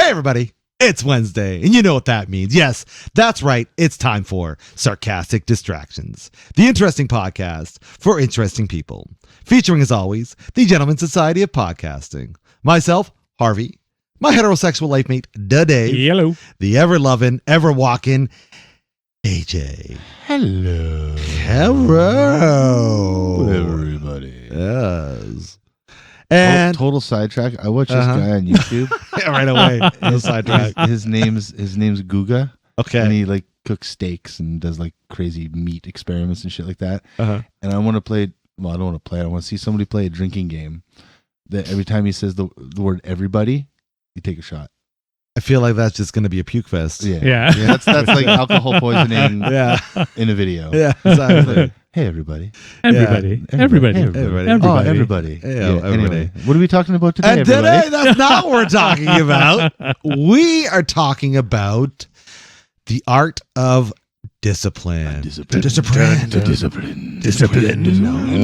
Hey, everybody. It's Wednesday, and you know what that means. Yes, that's right. It's time for Sarcastic Distractions, the interesting podcast for interesting people. Featuring, as always, the Gentleman Society of Podcasting. Myself, Harvey. My heterosexual life mate, Dave. Hello. The ever-loving, ever-walking AJ. Hello. Hello. Everybody. Yes. And Total sidetrack. I watched this guy on YouTube. right away. No sidetrack. His name's Guga. Okay. And he like cooks steaks and does like crazy meat experiments and shit like that. Uh-huh. And I want to play. Well, I don't want to play. I want to see somebody play a drinking game that every time he says the word "everybody," you take a shot. I feel like that's just going to be a puke fest. Yeah. That's like alcohol poisoning. Yeah. In a video. Yeah. Exactly. Hey everybody. Everybody. Hey, everybody. Hey, Yeah, everybody. anyway, what are we talking about today? And Everybody? today, that's not what we're talking about. We are talking about the art of discipline. Discipline.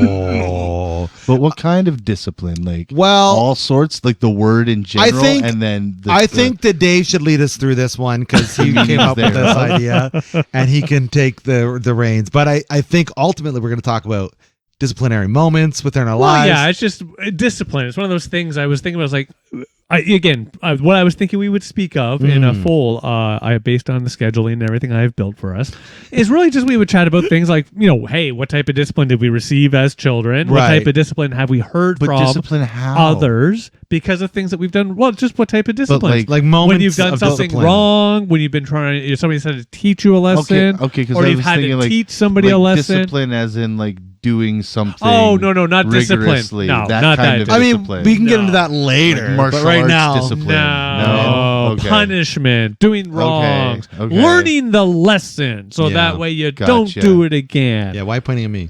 Oh. But what kind of discipline? Like, Well, all sorts, like the word in general, think- and then I think that Dave should lead us through this one because he came up with this idea and he can take the reins. But I think ultimately we're going to talk about disciplinary moments within our lives. Yeah, it's just discipline. It's one of those things I was thinking about. I was like, what I was thinking we would speak of in a full, based on the scheduling and everything I've built for us, is really just we would chat about things like, hey, what type of discipline did we receive as children? What Right. type of discipline have we heard but from discipline how? others because of things that we've done? Well, just what type of discipline? like moments when you've done of something discipline. wrong, when you've been trying, somebody's had to teach you a lesson, Okay, because or I you've was had thinking to like teach somebody a lesson. Discipline, as in like doing something. Oh, no, not discipline. rigorously. No, that not kind that. of I mean, discipline. we can get No. into that later. Like martial but right arts now, discipline. No, Okay. punishment, doing wrong, Okay. learning the lesson, so Yeah. that way you don't Gotcha. do it again. yeah, why pointing at me?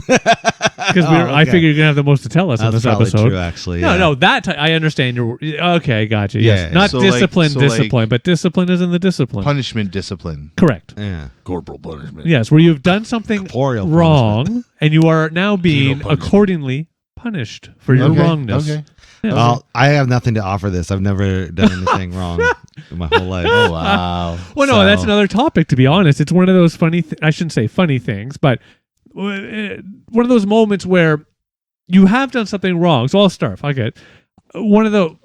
Because I figured you're gonna have the most to tell us in That's this probably episode. true, actually. Yeah. No, I understand. Okay, gotcha. Yes, Yeah. not So like- discipline, so like- discipline, but discipline isn't the discipline. punishment discipline. Correct. Yeah. Corporal punishment. Yes, where you've done something Corporeal wrong and you are now being punishment. accordingly punished for your wrongness. Okay. Yeah. Well, I have nothing to offer this. I've never done anything wrong in my whole life. Oh wow. Well, no, that's another topic, to be honest. It's one of those funny, I shouldn't say funny things, but one of those moments where you have done something wrong. So I'll start. Okay. One of the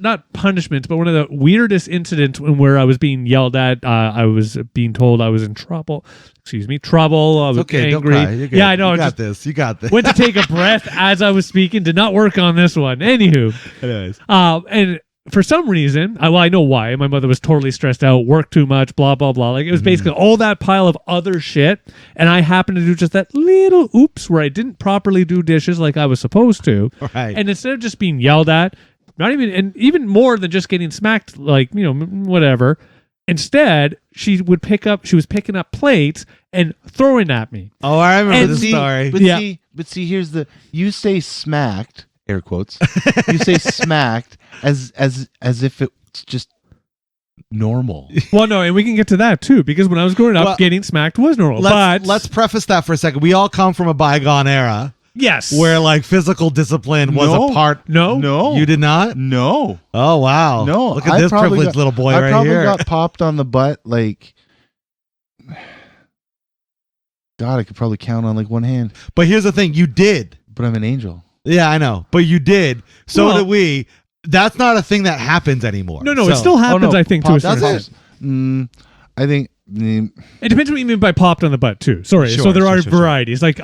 not punishments, but one of the weirdest incidents where I was being yelled at. I was being told I was in trouble. Trouble. I was Okay, angry. don't cry. You're good. Yeah, I know. You got this. You got this. Went to take a breath as I was speaking. Did not work on this one. Anywho. Anyways. And for some reason, I know why. My mother was totally stressed out, worked too much, blah, blah, blah. Like, it was basically all that pile of other shit. And I happened to do just that little oops where I didn't properly do dishes like I was supposed to. Right. And instead of just being yelled at, even more than just getting smacked, like, whatever. Instead, she was picking up plates and throwing at me. Oh, I remember And the story. But see, here's you say smacked, air quotes. You say smacked as if it's just normal. Well, no, and we can get to that too, because when I was growing up, Well, getting smacked was normal. Let's preface that for a second. We all come from a bygone era yes, where like physical discipline was a part. No, You did not? No. Oh, wow. No. Look at this privileged little boy I right probably here. got popped on the butt like, God, I could probably count on like one hand. But here's the thing. You did. But I'm an angel. Yeah, I know. But you did. So Well- did we. That's not a thing that happens anymore. No, So- it still happens. I think to a Does certain it? extent. I think. It depends what you mean by popped on the butt too. Sorry, Sure, so there are sure. varieties. Like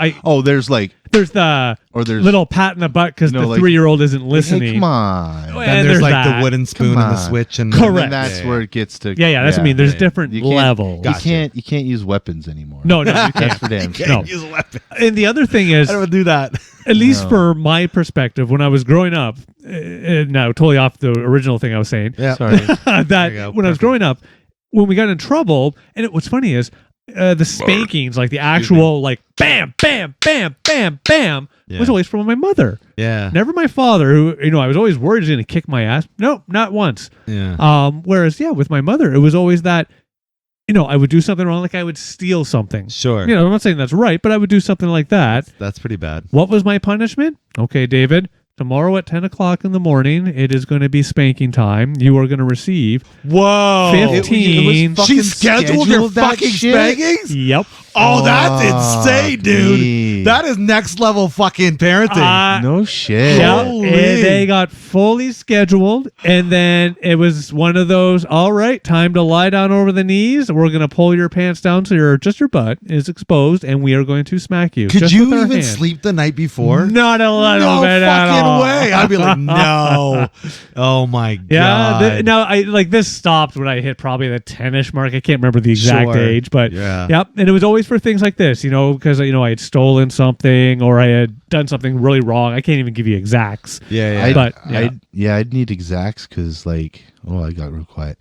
there's like, there's the or there's little pat in the butt because No, the like- 3-year-old isn't Hey, listening. come on. Oh, Then and there's there's like that. the wooden spoon Come and the on. switch. And Correct. And that's where it gets to. Yeah, that's what I mean. There's different You can't- levels. Gotcha. You can't use weapons anymore. No, you can't. That's for damn sure. No. Use a weapon. And the other thing is, I don't do that. at least No. for my perspective, when I was growing up, now totally off the original thing I was saying, Yeah. Sorry. that There you go. when I was growing up, when we got in trouble, and what's funny is the spankings, like the actual, like bam, bam, bam, bam, bam, Yeah. was always from my mother. Yeah. Never my father, who I was always worried he was going to kick my ass. No, not once. Yeah. Whereas, with my mother, it was always that, I would do something wrong, like I would steal something. Sure. I'm not saying that's right, but I would do something like that. That's pretty bad. What was my punishment? Okay, David, tomorrow at 10 o'clock in the morning, it is going to be spanking time. You are going to receive Whoa. 15. She scheduled your that fucking shit? spankings? Yep. Oh, that's insane, dude. Gee. That is next level fucking parenting. No shit. Yeah, Holy. and they got fully scheduled, and then it was one of those, all right, time to lie down over the knees. We're going to pull your pants down so your butt is exposed, and we are going to smack you. Could just you with our even hand. sleep the night before? Not a little No bit at fucking all. way. I'd be like, no. Oh my Yeah, god. now I like this stopped when I hit probably the 10ish mark. I can't remember the exact Sure. age, but Yeah. yep. And it was always for things like this, because I had stolen something or I had done something really wrong. I can't even give you exacts. Yeah, I'd, But, yeah. I'd need exacts because I got real quiet.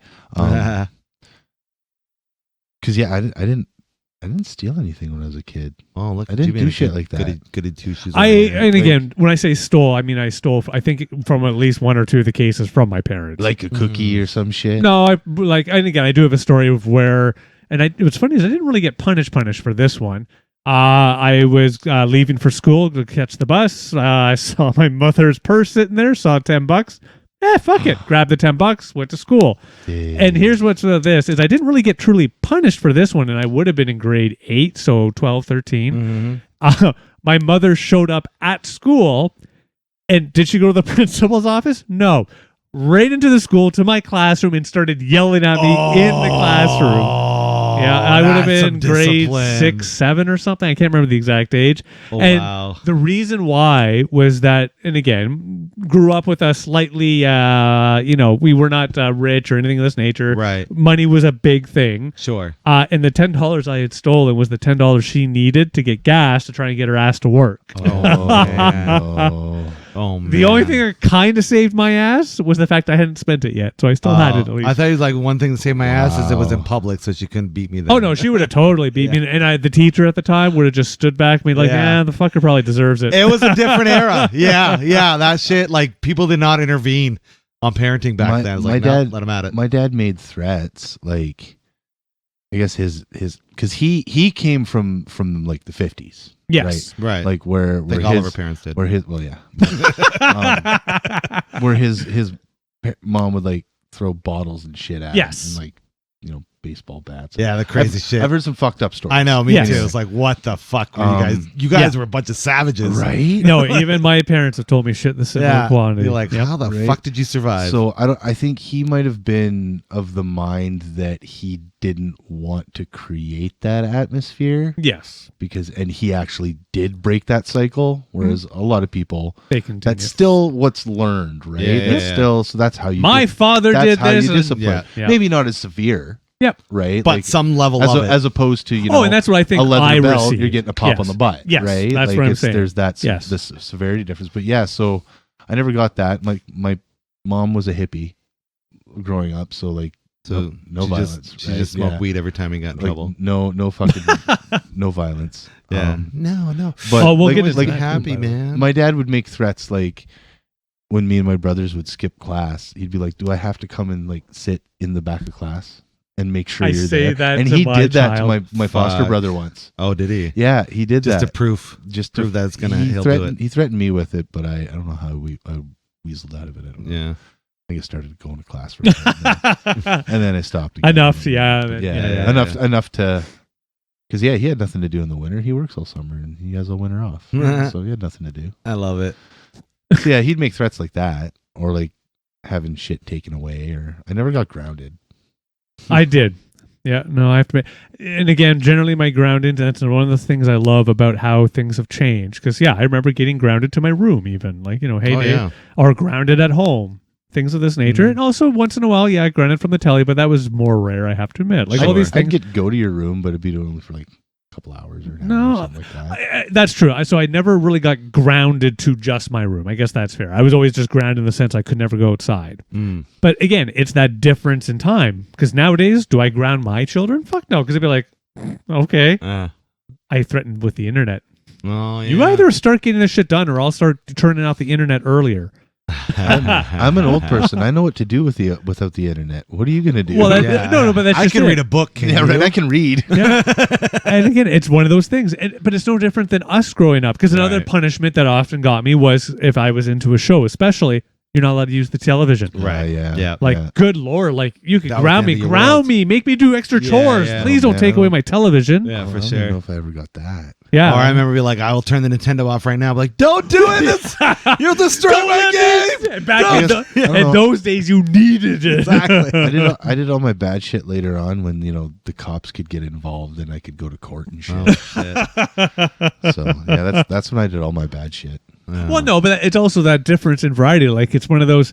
Because I didn't steal anything when I was a kid. Oh, look, I didn't you being do a shit good- like that. Goody two shoes. And again, when I say stole, I mean I stole. I think from at least one or two of the cases from my parents. Like a cookie or some shit. no, and again, I do have a story of where, and what's funny is I didn't really get punished for this one. I was leaving for school to catch the bus. I saw my mother's purse sitting there. Saw $10. Fuck it. Grabbed the $10. Went to school. Dude. And here's what's this is I didn't really get truly punished for this one, and I would have been in grade 8, so 12, 13. My mother showed up at school, and did she go to the principal's office? No. Right into the school to my classroom and started yelling at me in the classroom. Yeah, I would have been grade 6, 7 or something. I can't remember the exact age. Oh, and wow. the reason why was that, and again, grew up with a slightly, we were not rich or anything of this nature. Right. Money was a big thing. Sure. And the $10 I had stolen was the $10 she needed to get gas to try and get her ass to work. Oh, man. Oh. Oh, man. The only thing that kind of saved my ass was the fact I hadn't spent it yet, so I still had it at least. I thought it was like one thing to save my ass is it was in Wow. public, so she couldn't beat me there. Oh no, she would have totally beat me, and the teacher at the time would have just stood back and be like, Yeah. the fucker probably deserves it. It was a different era. Yeah. That shit, like, people did not intervene on parenting back then. I was like, no, let him at it. My dad made threats. Like, I guess his because he came from like the 50s. Yes. Right. Like where I think all of our parents did. where his where his mom would like throw bottles and shit at him Yes. and like baseball bats. Yeah, the crazy shit. I've heard some fucked up stories. I know, me Yes. too. It's like, what the fuck were you guys? You guys were a bunch of savages. Right? No, even my parents have told me shit in the similar Yeah. quantity. You're like, Yep. how the Right. fuck did you survive? So I think he might have been of the mind that he didn't want to create that atmosphere Yes, and he actually did break that cycle, whereas a lot of people they continue. that's still what's learned, right? Yeah, That's yeah. still so that's how you My father that's did how this. you and- discipline. Yeah. Yeah. Maybe not as severe, Yep. right? but Like, some level as, of it. as opposed to and that's what I think 11 I belt, received. you're getting a pop Yes. on the butt, Yes, right? that's like what I'm saying. There's that Yes. this severity difference, but yeah. So I never got that. My mom was a hippie growing up, so like so no she violence. She right? just smoked Yeah. weed every time he got in Like, trouble. no fucking no violence. Yeah. No. But Oh, we'll like, get into like that. Happy, man. my dad would make threats like when me and my brothers would skip class, he'd be like, "Do I have to come and like sit in the back of class and make sure I you're say there?" that and to he my did that to child. my foster Fuck. brother once. Oh, did he? Yeah, he did Just that. to proof Just to prove that it's gonna. he He'll do threatened, it. He threatened me with it, but I don't know how I weaseled out of it. I don't know. Yeah. I think I started going to class for that, and then I stopped. Again. Enough, yeah. Yeah. Enough to. Because he had nothing to do in the winter. He works all summer and he has a winter off, so he had nothing to do. I love it. So yeah, he'd make threats like that, or like having shit taken away. Or I never got grounded. I did. Yeah, no, I have to. And again, generally my grounding, that's one of the things I love about how things have changed. Because, I remember getting grounded to my room even. Like, hey, Oh, Dave, yeah. or grounded at home. Things of this nature. Mhm. And also, once in a while, grounded from the telly, but that was more rare, I have to admit. Like, all these I'd things. go to your room, but it'd be only for like a couple hours or an hour No, or something like that. That's true. So I never really got grounded to just my room. I guess that's fair. I was always just grounded in the sense I could never go outside. Mm. But again, it's that difference in time. Because nowadays, do I ground my children? Fuck no. Because they'd be like, okay. I threatened with the internet. Oh, yeah. You either start getting this shit done or I'll start turning off the internet earlier. I'm an old person. I know what to do without the internet. What are you gonna do? Well, no, but that's I just can it. read a book. Can yeah, you? right. I can read. Yeah. And again, it's one of those things. But it's no different than us growing up. Because another Right. punishment that often got me was if I was into a show, especially, you're not allowed to use the television. Right. Yeah. Like, Yeah. good Lord, like, you can That was ground the me, end of your ground world. me, make me do extra Yeah, chores. yeah. Please Oh, don't man, take I away don't- my television. Yeah, I for don't even sure. know if I ever got that. Yeah. Or I remember being like, I will turn the Nintendo off right now. I'm like, don't do it. You'll destroy my game. Back in, I don't in know. those days, you needed it. Exactly. I did all my bad shit later on when the cops could get involved and I could go to court and shit. Oh, shit. So yeah, that's when I did all my bad shit. Well, no, but it's also that difference in variety. Like, it's one of those,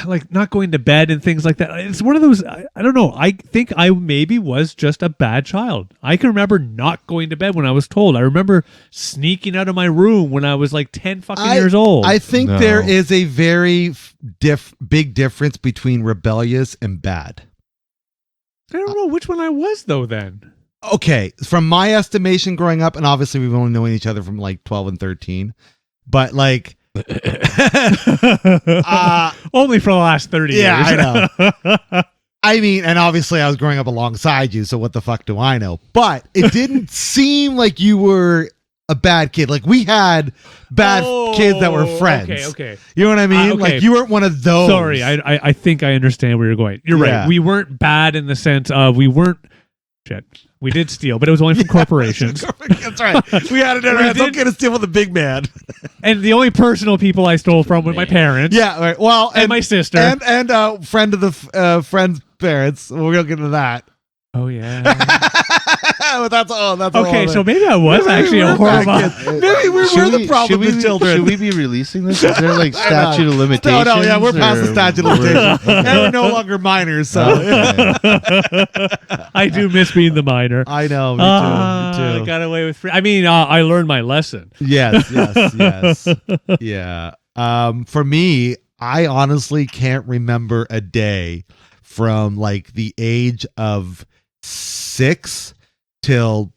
like, not going to bed and things like that. It's one of those, I don't know. I think I maybe was just a bad child. I can remember not going to bed when I was told. I remember sneaking out of my room when I was like 10 fucking years old. I think No. there is a very big difference between rebellious and bad. I don't know which one I was, though, then. Okay, from my estimation growing up, and obviously we've only known each other from like 12 and 13, but like, Only for the last 30 years. yeah, I know. I mean, and obviously I was growing up alongside you, so what the fuck do I know? But it didn't seem like you were a bad kid. Like, we had bad kids that were friends. Okay. You know what I mean? Okay. Like, you weren't one of those. Sorry, I think I understand where you're going. You're Yeah. right. We weren't bad in the sense of we weren't. Shit. We did steal, but it was only from corporations. That's right. We had it in our We hands. Don't did- get us steal with a big man. And the only personal people I stole from were my parents. Yeah, right. Well, And my sister. and friend of the friend's parents. We're gonna get into that. Oh yeah. But that's Okay, so maybe I was actually a horrible. Maybe we were the problem with children. Should we be releasing this? Is there like statute of limitations? No, yeah, we're past the or- statute of limitations, and we're no longer minors. So I do miss being the minor. I know, me I too. got away with free. I mean, I learned my lesson. Yes. Yeah. For me, I honestly can't remember a day from like the age of 6 till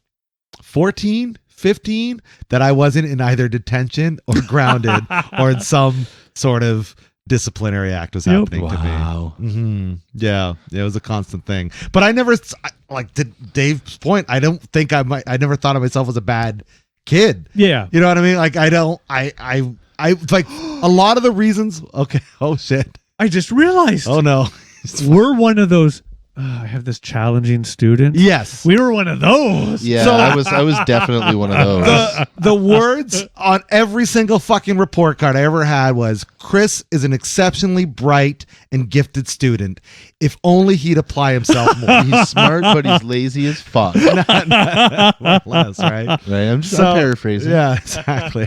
14, 15 that I wasn't in either detention or grounded or in some sort of disciplinary act was happening to me. Wow. Yeah, it was a constant thing. But I never, like to Dave's point, I don't think I never thought of myself as a bad kid. Yeah. You know what I mean? Like, I like a lot of the reasons. Okay. Oh shit. I just realized Oh no. we're one of those. I have this challenging student. Yes. We were one of those. Yeah, So- I was definitely one of those. The words on every single fucking report card I ever had was, Chris is an exceptionally bright and gifted student. If only he'd apply himself more. He's smart, but he's lazy as fuck. More or less, right? Right? I'm So- paraphrasing. Yeah, exactly.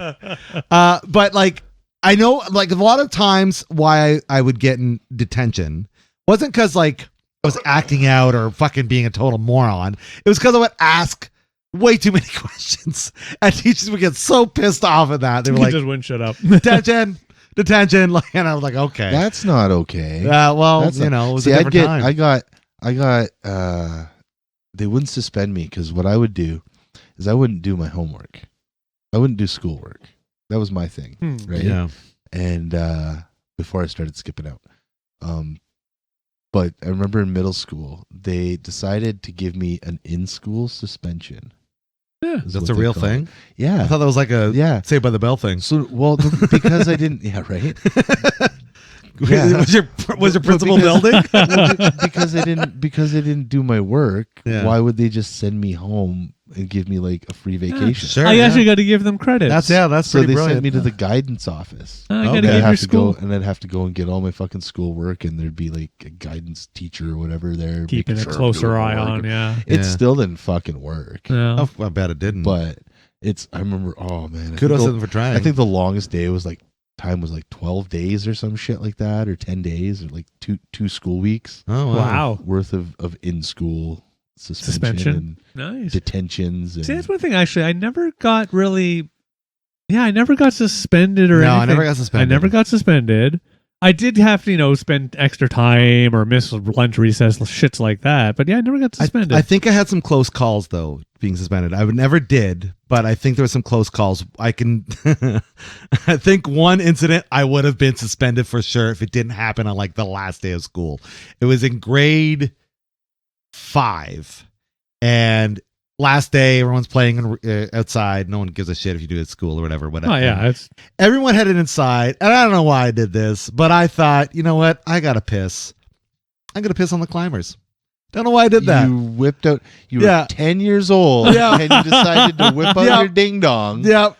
But like, I know, like, a lot of times why I would get in detention wasn't because like I was acting out or fucking being a total moron. It was because I would ask way too many questions, and teachers would get so pissed off at that. They were You like, just wouldn't shut up. detention, like, and I was like, okay. That's not okay. Well, That's you not- know, it was See, a different time. I got they wouldn't suspend me because what I would do is I wouldn't do my homework. I wouldn't do schoolwork. That was my thing. Right. Yeah. And before I started skipping out. But I remember in middle school, they decided to give me an in-school suspension. Yeah. is That's what a they real call it. thing? Yeah. I thought that was like a Yeah. Saved by the Bell thing. So, well, because I didn't, yeah, right. Yeah. was your principal because- building? because I didn't do my work. Yeah. Why would they just send me home and give me like a free vacation? Sure. I yeah. actually got to give them credit. That's So pretty they brilliant. sent me to the guidance office. I got Okay. to And give I'd your have to school. go, and I'd have to go and get all my fucking schoolwork, and there'd be like a guidance teacher or whatever there, Keeping making a sure I'm closer doing my eye work. on, yeah. It Yeah. still didn't fucking work. Yeah. Oh, I bet it didn't. But I remember, oh man, kudos to them for trying. I think the longest day was like 12 days or some shit like that, or 10 days, or like two school weeks Oh Wow. worth of in school suspension Suspension. and Nice. detentions. And See, that's one thing, actually. I never got really. Yeah, I never got suspended or No, anything. I never got suspended. I never got suspended. I did have to, spend extra time or miss lunch recess, shits like that. But yeah, I never got suspended. I think I had some close calls though, being suspended. I would never did, but I think there were some close calls. I think one incident I would have been suspended for sure if it didn't happen on like the last day of school. It was in grade 5, and last day, everyone's playing outside. No one gives a shit if you do it at school or whatever. Oh yeah, everyone headed inside, and I don't know why I did this, but I thought, you know what? I gotta piss. I'm gonna piss on the climbers. Don't know why I did that. You whipped out. You were 10 years old, and you decided to whip out your ding dong. Yep.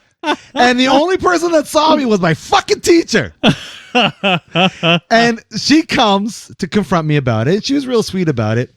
And the only person that saw me was my fucking teacher. And she comes to confront me about it. She was real sweet about it.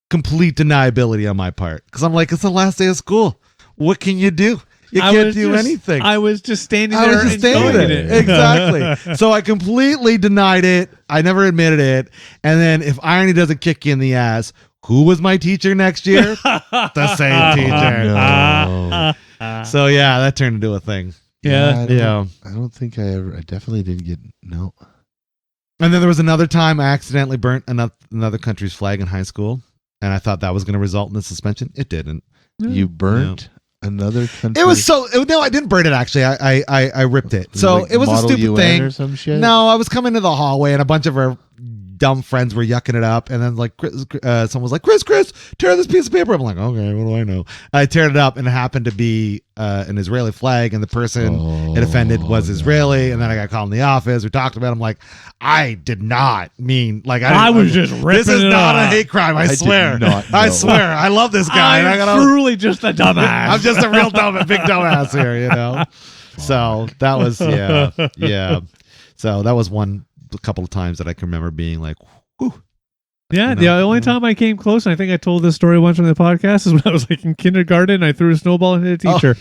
Complete deniability on my part, because I'm like, it's the last day of school. What can you do? You can't do anything. I was just standing there. Exactly. So I completely denied it. I never admitted it. And then if irony doesn't kick you in the ass, who was my teacher next year? The same teacher. No. So yeah, that turned into a thing. Yeah. I don't think I definitely didn't get no. And then there was another time I accidentally burnt another country's flag in high school. And I thought that was going to result in a suspension. It didn't. You burnt another country. It was no, I didn't burn it actually. I ripped it. So like it was a Model stupid UN thing. or some shit? No, I was coming to the hallway and a bunch of our dumb friends were yucking it up, and then like someone was like, Chris, tear this piece of paper. I'm like, okay, what do I know? I teared it up, and it happened to be an Israeli flag, and the person it offended was Israeli. And then I got called in the office. We talked about it. I'm like, I did not mean like I was just ripping this is it not off. a hate crime. I swear. I swear. I love this guy. I'm truly just a dumbass. I'm just a real big dumbass here, you know. So that was yeah. So that was a couple of times that I can remember being like, whew. Yeah, the only time I came close, and I think I told this story once on the podcast, is when I was like in kindergarten. I threw a snowball at a teacher.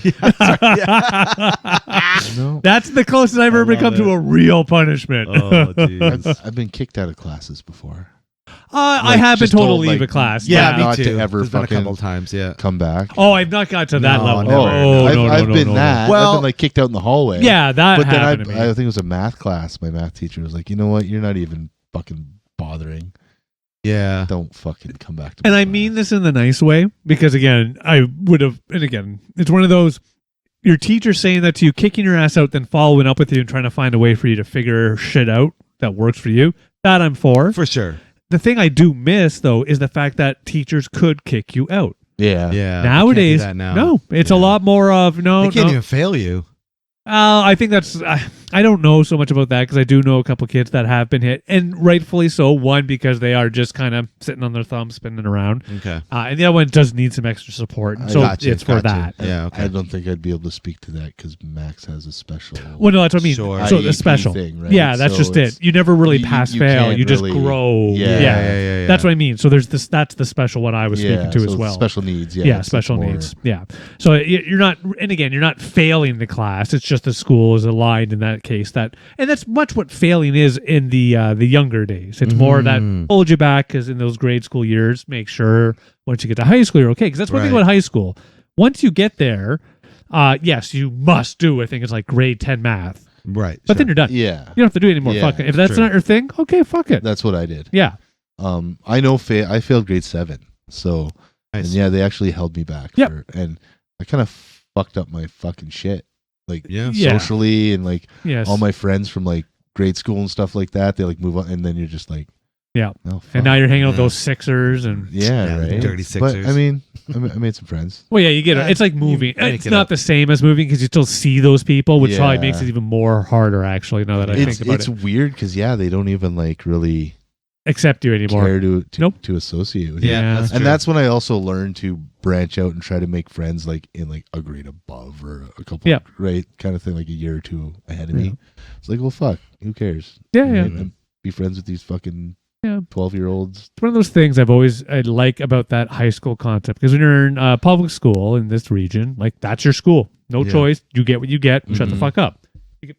That's the closest I've ever come to a real punishment. Oh, geez. I've been kicked out of classes before. I have been told to leave a class. Yeah, not me too. to ever There's been a fucking couple of times. Yeah. come back. Oh, I've not got to that No, level. never. Oh, I've been that. Well- I've been like kicked out in the hallway. Yeah, that but then happened to me. I think it was a math class. My math teacher was like, you know what? You're not even fucking bothering. Yeah. Don't fucking come back to And my I class. mean this in the nice way, because again, I would have, and again, it's one of those, your teacher saying that to you, kicking your ass out, then following up with you and trying to find a way for you to figure shit out that works for you. That I'm for. For sure. The thing I do miss, though, is the fact that teachers could kick you out. Yeah. Yeah. Nowadays, you can't do that now. no, it's a lot more of, They no. can't even fail you. I think that's, I don't know so much about that, because I do know a couple kids that have been hit, and rightfully so. One, because they are just kind of sitting on their thumb, spinning around. Okay. And the other one does need some extra support. And so Gotcha, it's for that. Yeah. Okay. I don't think I'd be able to speak to that because Max has a special. Well, no, that's what I mean. Sure. So the IEP special thing, right? Yeah, that's So just it. it's- You never really you- pass you fail. can't You just really- grow. Yeah. That's what I mean. So there's this. That's the special one I was speaking to so as well. Special needs. Yeah. Yeah, it's special more- needs. Yeah. So you're not, and again, you're not failing the class. It's just the school is aligned in that case. And that's much what failing is in the younger days. It's more that hold you back, because in those grade school years, make sure once you get to high school, you're okay. Because that's one thing Right. about high school. Once you get there, yes, you must do. I think it's like grade 10 math, Right. but then you're done. Yeah. You don't have to do it anymore. Yeah, Fuck it. If that's true. not your thing, okay, fuck it. That's what I did. Yeah. I know I failed grade 7. So, Nice. and yeah, they actually held me back. Yep. And I kind of fucked up my fucking shit. Like Yeah. Yeah. socially, and like Yes. all my friends from like grade school and stuff like that, they like move on, and then you're just like, Yeah. oh, fuck. And now you're hanging out with Yeah. those Sixers and. yeah, Yeah, the right. dirty But Sixers. I mean, I made some friends. Well, yeah, you get it. Yeah, It's like moving. you make It's it not up. the same as moving, because you still see those people, which probably Yeah. makes it even more harder, actually, now that I It's think about it. weird because they don't even like really Accept you anymore. care to Nope. to associate with you. Yeah. That's And true. that's when I also learned to branch out and try to make friends like in like a grade above or a couple, Yeah. right, kind of thing, like a year or two ahead of Yeah. me. It's like, well, fuck, who cares? Yeah, You yeah. know, and be friends with these fucking Yeah. 12-year-olds. It's one of those things I like about that high school concept, because when you're in public school in this region, like that's your school, no Yeah. choice. You get what you get. Shut the Mhm. fuck up. You get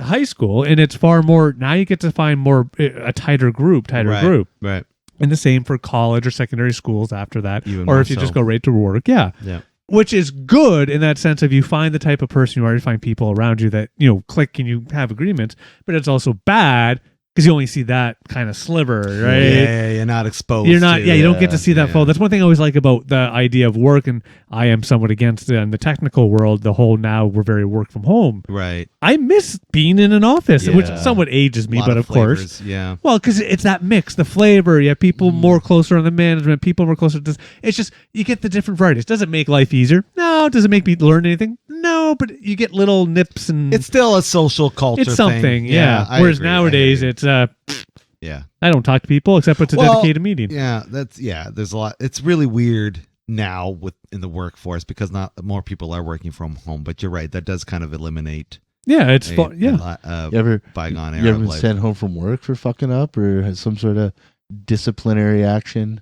high school, and it's far more. Now you get to find more a tighter group, Right. Right. and the same for college or secondary schools after that, Even or more if you so. just go right to work. Yeah. Yeah. Which is good in that sense of you find the type of person you are, you find people around you that click and you have agreements, but it's also bad because you only see that kind of sliver, right? Yeah, you're not exposed. You're not, to, you don't get to see that yeah. full. That's one thing I always like about the idea of work, and I am somewhat against it in the technical world. The whole now we're very work from home. Right. I miss being in an office, which Yeah. somewhat ages me, Lot but of course. flavors, yeah. Well, because it's that mix, the flavor. You have people more closer on the management, people more closer to this. It's just, you get the different varieties. Does it make life easier? No. Does it make me learn anything? No, but you get little nips and It's still a social culture it's something, thing. yeah. I Whereas agree, I nowadays, agree. it's, yeah. I don't talk to people except it's a Well, dedicated meeting. Yeah, there's a lot. It's really weird now in the workforce because not more people are working from home, but you're right. That does kind of eliminate Yeah, it's fun. Yeah. You ever bygone era you of ever life. sent home from work for fucking up, or has some sort of disciplinary action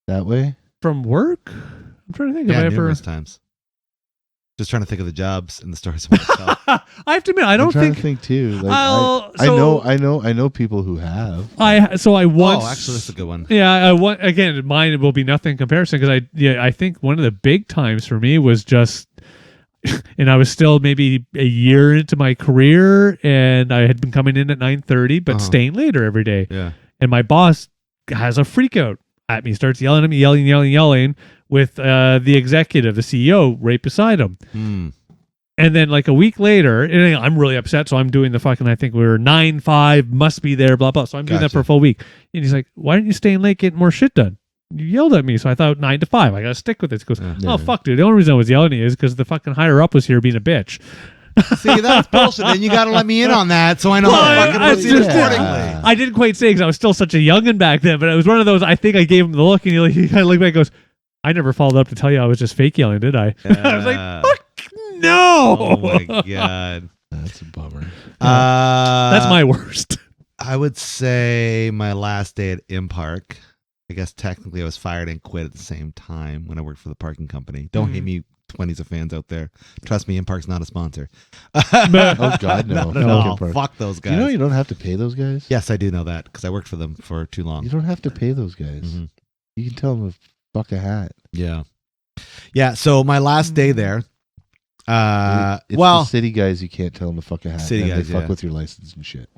that way? From work? I'm trying to think Yeah, if I ever. numerous times. Just trying to think of the jobs and the stories. I want to tell. I have to admit, I I'm don't trying think. to think too. Like, I'll- I so- know people who have. I once. Oh, actually, that's a good one. Yeah, again, mine will be nothing in comparison because I think one of the big times for me was just, and I was still maybe a year into my career, and I had been coming in at 9:30, but staying later every day. Yeah. And my boss has a freak out at me, starts yelling at me, yelling with the executive, the CEO, right beside him. Hmm. And then like a week later, and I'm really upset. So I'm doing the fucking, I think we were 9:05, must be there, blah, blah. So I'm doing that Gotcha. for a full week. And he's like, why aren't you staying late getting more shit done? You yelled at me. So I thought 9 to 5. I got to stick with this. He goes, Yeah. oh, fuck, dude. The only reason I was yelling at you is because the fucking higher up was here being a bitch. See, that's bullshit. Then you got to let me in on that so I know Well, how to fucking I proceed just- accordingly. I didn't quite say because I was still such a youngin' back then, but it was one of those, I think I gave him the look and he kind of looked back and goes, I never followed up to tell you I was just fake yelling, did I? I was like, fuck no. Oh my god. That's a bummer. That's my worst. I would say my last day at Impark. I guess technically I was fired and quit at the same time when I worked for the parking company. Don't hate me, 20s of fans out there. Trust me, Impark's not a sponsor. Oh God, no. No, Fuck Impark. fuck those guys. You know you don't have to pay those guys. Yes, I do know that because I worked for them for too long. You don't have to pay those guys. Mhm. You can tell them to fuck a hat. Yeah. Yeah, so my last day there, It's the well, city guys. You can't tell them to fuck a hat. City and guys, they fuck yeah. with your license and shit.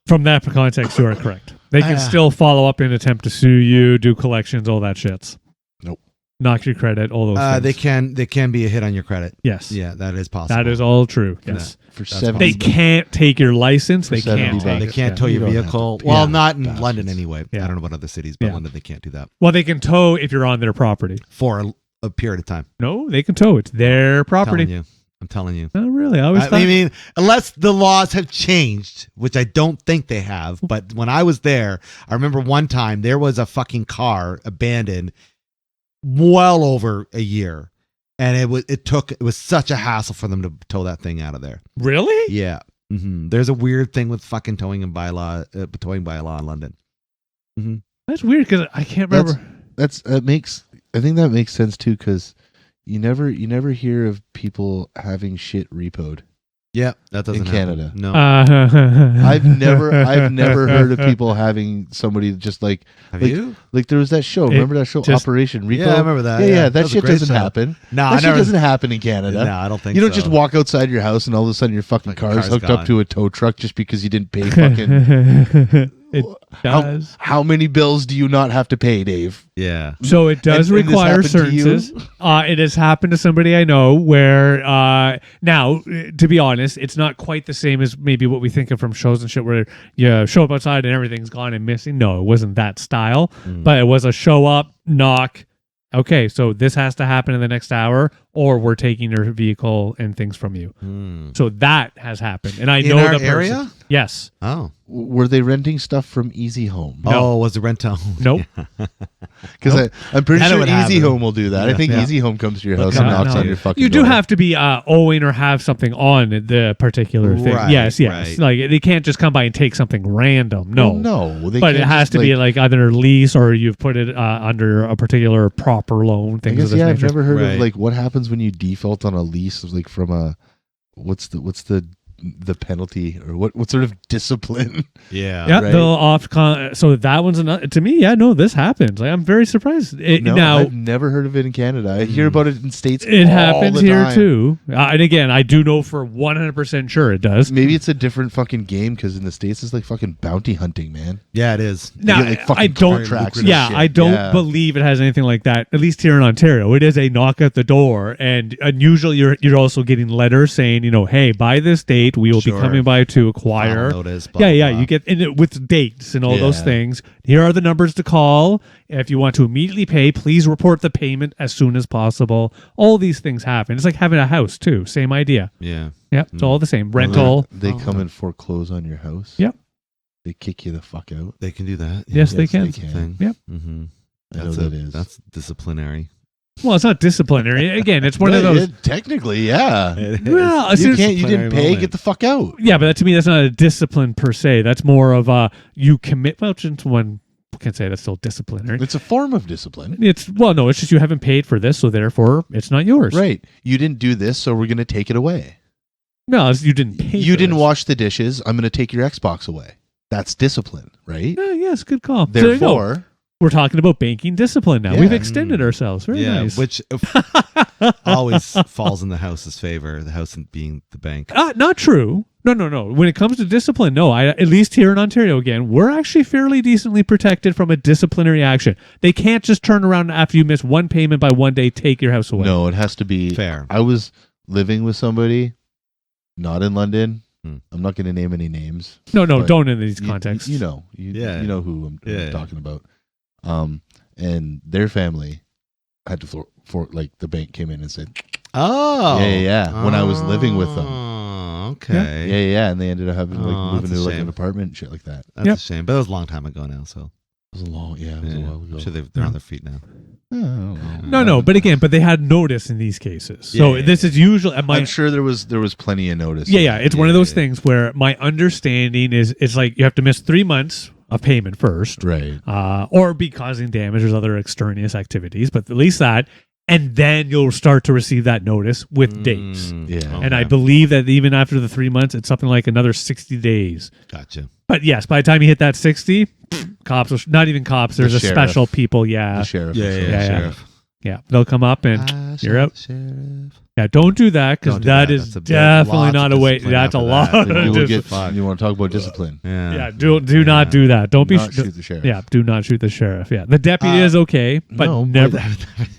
From that context, you are correct. They can still follow up and attempt to sue you, do collections, all that shits. Nope. Knock your credit, all those things. they can be a hit on your credit. Yes. Yeah, that is possible. That is all true. Yes. For That's 70 They can't take your license. They $70 can't take They it. can't Yeah. tow your You don't have vehicle. to- Well, yeah, not in bastards. London anyway. Yeah. I don't know about other cities, but Yeah. London they can't do that Well, they can tow if you're on their property. for a period of time. No, they can tow. It's their property. I'm telling you. Not really. I always I thought. mean, unless the laws have changed, which I don't think they have. But when I was there, I remember one time there was a fucking car abandoned well over a year. And it was such a hassle for them to tow that thing out of there. Really? Yeah. There's a weird thing with fucking towing bylaw in London. That's weird because I can't remember. I think that makes sense too, because you never hear of people having shit repoed. Yeah, that doesn't In happen. Canada. No. I've never heard of people having somebody just like Have like, you? like there was that show. Remember that show, just- Operation Repo? Yeah, I remember that. Yeah, That that was a shit great doesn't show. happen. No, That I shit never. doesn't happen in Canada. No, I don't think You don't so. just walk outside your house and all of a sudden your fucking car's car's hooked gone. up to a tow truck just because you didn't pay fucking. It does. How many bills do you not have to pay, Dave? Yeah. So it does And this require happened to you? assurances. It has happened to somebody I know where, now, to be honest, it's not quite the same as maybe what we think of from shows and shit where you show up outside and everything's gone and missing. No, it wasn't that style, but it was a show up, knock. Okay, so this has to happen in the next hour or we're taking your vehicle and things from you. So that has happened. And I In know our the person. area? Yes. Oh. Were they renting stuff from Easy Home? No. Oh, was the rent home? Nope. Because I'm pretty Then it sure would Easy happen. Home will do that. I think Yeah. Easy Home comes to your They'll house come and out knocks to on you. your fucking You do door. have to be owing or have something on the particular thing. Right, Yes. right. Like they can't just come by and take something random. No. Well, no. They But it can't has just, to be like either a lease or you've put it under a particular proper loan. I Things guess of this yeah. I've nature. never heard Right. of like what happens when you default on a lease, like from a what's the the penalty or what sort of discipline? Yeah. Yeah, right. they'll off. So that one's another. To me, yeah, no, this happens. Like, I'm very surprised. No, now I've never heard of it in Canada. I hear about it in states. it all happens the here time. too. And again, I do know for 100% sure it does. Maybe it's a different fucking game because in the states it's like fucking bounty hunting, man. Yeah, it is. You Now, get, like, fucking I don't. contracts and Yeah, shit. I don't Yeah. believe it has anything like that. At least here in Ontario, it is a knock at the door, and usually you're also getting letters saying, hey, by this date we will be Sure. coming by to acquire. Final notice, blah, Yeah, blah, blah. you get with dates and all those Yeah. things. Here are the numbers to call. If you want to immediately pay, please report the payment as soon as possible. All these things happen. It's like having a house too. Same idea. Yeah. Yep, it's all the same. Rental. They come and foreclose on your house. Yep. They kick you the fuck out. They can do that. Yes, they Yes, can. they can. Thing. Yep. Mm-hmm. I know that is. That's disciplinary. Well, it's not disciplinary. Again, it's one of Yeah, those. technically, yeah. Well, You didn't pay, get the fuck out. Yeah, but that, to me, that's not a discipline per se. That's more of a you commit. Well, since one can say that's still disciplinary. It's a form of discipline. It's just you haven't paid for this, so therefore it's not yours. Right. You didn't do this, so we're going to take it away. No, you didn't pay. You for didn't this. wash the dishes. I'm going to take your Xbox away. That's discipline, right? Yeah, yes, good call. So there you go. Therefore, We're talking about banking discipline now. Yeah. We've extended ourselves. Very yeah, nice. which always falls in the house's favor, the house being the bank. Not true. No. When it comes to discipline, no. At least here in Ontario, again, we're actually fairly decently protected from a disciplinary action. They can't just turn around after you miss one payment by one day, take your house away. no, it has to be Fair. I was living with somebody, not in London. Hmm. I'm not going to name any names. No, But don't in these You- contexts. You know who I'm Yeah. talking about. And their family had to for like the bank came in and said, Oh. Yeah. When I was living with them. Oh, okay. yeah, and they ended up having to Oh, moving that's to a like shame. an apartment and shit like that. That's a shame. But it was a long time ago now, so It was a long, it was a while ago. I'm sure they're on their feet now. I don't know. No, but they had notice in these cases. So Yeah. this is usually I'm sure there was plenty of notice. Yeah. It's one of those Yeah. things where my understanding is it's like you have to miss 3 months of payment first, Right. or be causing damage. There's other extraneous activities, but at least that, and then you'll start to receive that notice with dates. Yeah. And I believe that even after the 3 months, it's something like another 60 days. Gotcha. But yes, by the time you hit that 60, cops, not even cops, there's a sheriff. special people. Yeah. The sheriff. Yeah, or sheriff. Yeah. They'll come up and you're out. Sheriff. Yeah, don't do that because Don't do that that. is That's a big- definitely lots not of a way. discipline That's a after lot. that. something. of You, will get, discipline. you want to talk about discipline? Yeah. Yeah, do not do that. Don't be Not shoot the sheriff. Yeah, do not shoot the sheriff. Yeah, the deputy is okay, but no, but- never.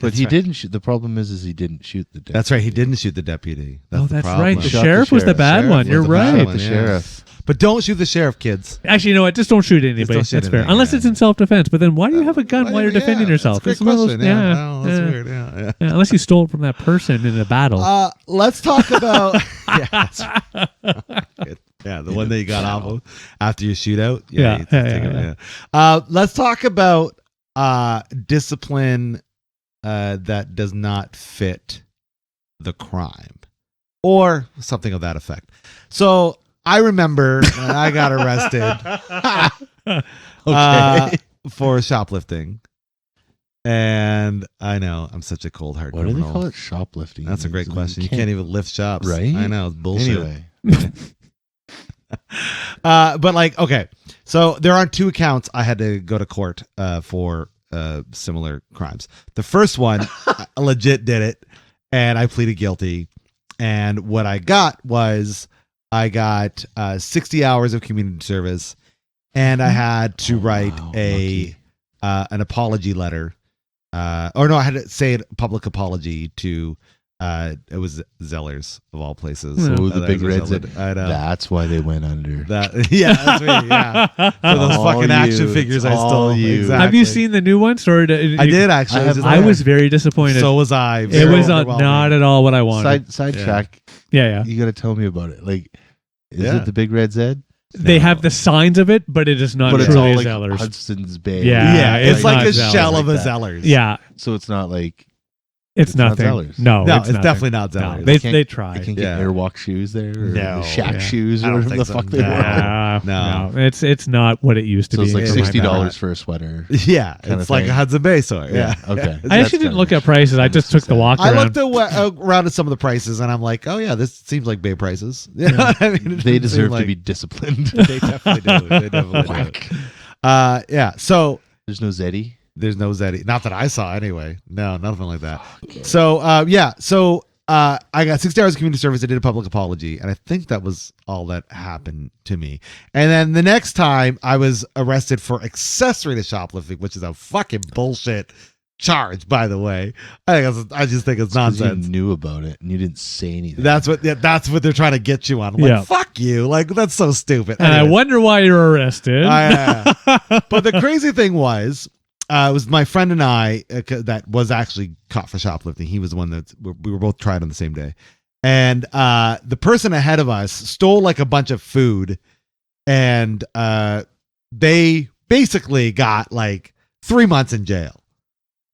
But he didn't shoot. The problem is he didn't shoot the deputy. That's right. He didn't shoot the deputy. That's Oh, the that's problem. right. The Shot the sheriff was the sheriff. bad Sheriff one. was You're the bad right. one, The yeah. sheriff. But don't shoot the sheriff, kids. Actually, you know what? Just don't shoot anybody. don't shoot That's fair. anybody, Unless yeah. it's in self-defense. But then why do you have a gun while you're defending yourself? That's a It's one great of those- question. Yeah. yeah, Oh, that's yeah. weird. Yeah. Yeah, unless you stole it from that person in a battle. Let's talk about the one that you got off of after your shootout. Yeah, you take it, yeah. Let's talk about discipline that does not fit the crime or something of that effect. So I remember when I got arrested for shoplifting. And I know I'm such a cold heart. Why do they criminal. call it shoplifting? That's a great question. You can't even lift shops, Right? I know, it's bullshit. Anyway, But like, okay, so there are 2 accounts I had to go to court for similar crimes. The first one, I legit did it, and I pleaded guilty. And what I got was 60 hours of community service, and I had to write an apology letter. I had to say a public apology to it was Zellers of all places. Oh, the big red Zeller. I know. that's why they went under. That's me, yeah. For those All fucking action you. figures It's I all stole. you. Exactly. Have you seen the new one? Or I did actually. I was very disappointed. So was I. it Very was overwhelming. not at all what I wanted. Sidetrack. Yeah. You got to tell me about it. Like, is Yeah. it the big red Zed? They have the signs of it, but it is not But it's truly all a like Zellers. Hudson's Bay. Yeah, Yeah, it's like not a Zellers shell like of a that. Zellers. Yeah. So it's not like It's not nothing. Zellers. No, No, it's it's nothing. definitely not No, Zellers. they try. You can't Yeah. get Airwalk shoes there, or No, Shack yeah. shoes, I or don't whatever the think so. fuck they were. No. It's not what it used to So be. it's like in my $60 memory. for a sweater. Yeah, Kinda it's like thing. a Hudson Bay store. Yeah. Okay. I actually didn't look at prices. I just took the walk I around. looked around at some of the prices, and I'm like, oh yeah, this seems like Bay prices. You know what I mean? It They doesn't seem deserve to like- be disciplined. They definitely do. They definitely do. Whack. Yeah. So There's no Zeddy. there's no Zeddy. Not that I saw anyway. No, nothing like that. So yeah. So I got 60 hours of community service. I did a public apology, and I think that was all that happened to me. And then the next time I was arrested for accessory to shoplifting, which is a fucking bullshit charge, by the way. I just think it's 'Cause nonsense. You knew about it and you didn't say anything. That's what they're trying to get you on. I'm like, Yeah. fuck you. Like, that's so stupid. And I Anyways. wonder why you're arrested. But the crazy thing was, it was my friend and I that was actually caught for shoplifting. He was the one that we were both tried on the same day. And the person ahead of us stole like a bunch of food, and they basically got like 3 months in jail,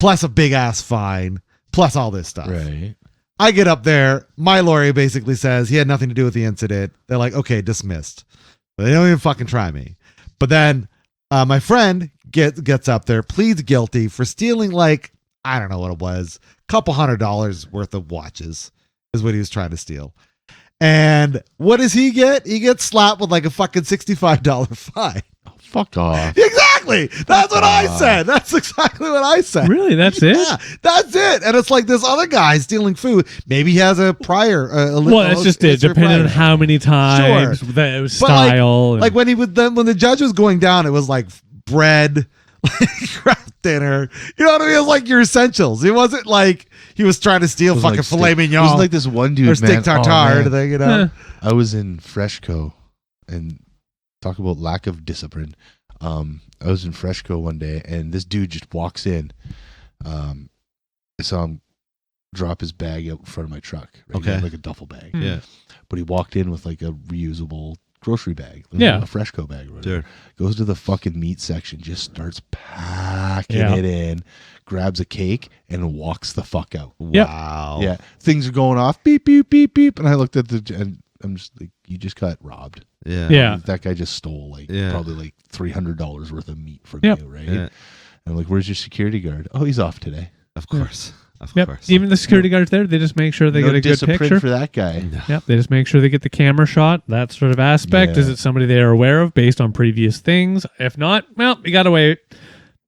plus a big ass fine, plus all this stuff. right. I get up there. My lawyer basically says he had nothing to do with the incident. They're like, okay, dismissed. But they don't even fucking try me. But then my friend gets up there, pleads guilty for stealing like, I don't know what it was, $200 worth of watches is what he was trying to steal. And what does he get? He gets slapped with like a fucking $65 fine. Fuck off. Exactly. That's what I said. That's exactly what I said. Really? That's it? Yeah, that's it. And it's like this other guy stealing food. Maybe he has a prior. Well, that's just it. Depending on how many times, Sure. the But style. and- like when he would then when the judge was going down, it was like bread, like craft dinner. You know what I mean? It was like your essentials. It wasn't like he was trying to steal It was fucking like filet steak- mignon It was like this one dude, or steak man. tartare Oh, man. thing. You know? Eh. I was in Freshco, and talk about lack of discipline. I was in Freshco one day, and this dude just walks in. I saw him drop his bag out in front of my truck. Right? He had Okay. like a duffel bag. Hmm. Yeah. But he walked in with like a reusable grocery bag. Like Yeah. a Freshco bag. Or whatever. Sure. Goes to the fucking meat section, just starts packing Yeah. it in, grabs a cake, and walks the fuck out. Yep. Wow. Yeah, things are going off, beep, beep, beep, beep. And I looked at and I'm just like, you just got robbed. Yeah. Yeah. That guy just stole like Yeah. probably like $300 worth of meat from Yep. you, right? Yeah. And I'm like, where's your security guard? Oh, he's off today. Of course. Of Yep. course. Even the security guards there, they just make sure they No get a good discipline picture. for that guy. No. Yep. They just make sure they get the camera shot. That sort of aspect. Yeah. Is it somebody they are aware of based on previous things? If not, well, you gotta wait.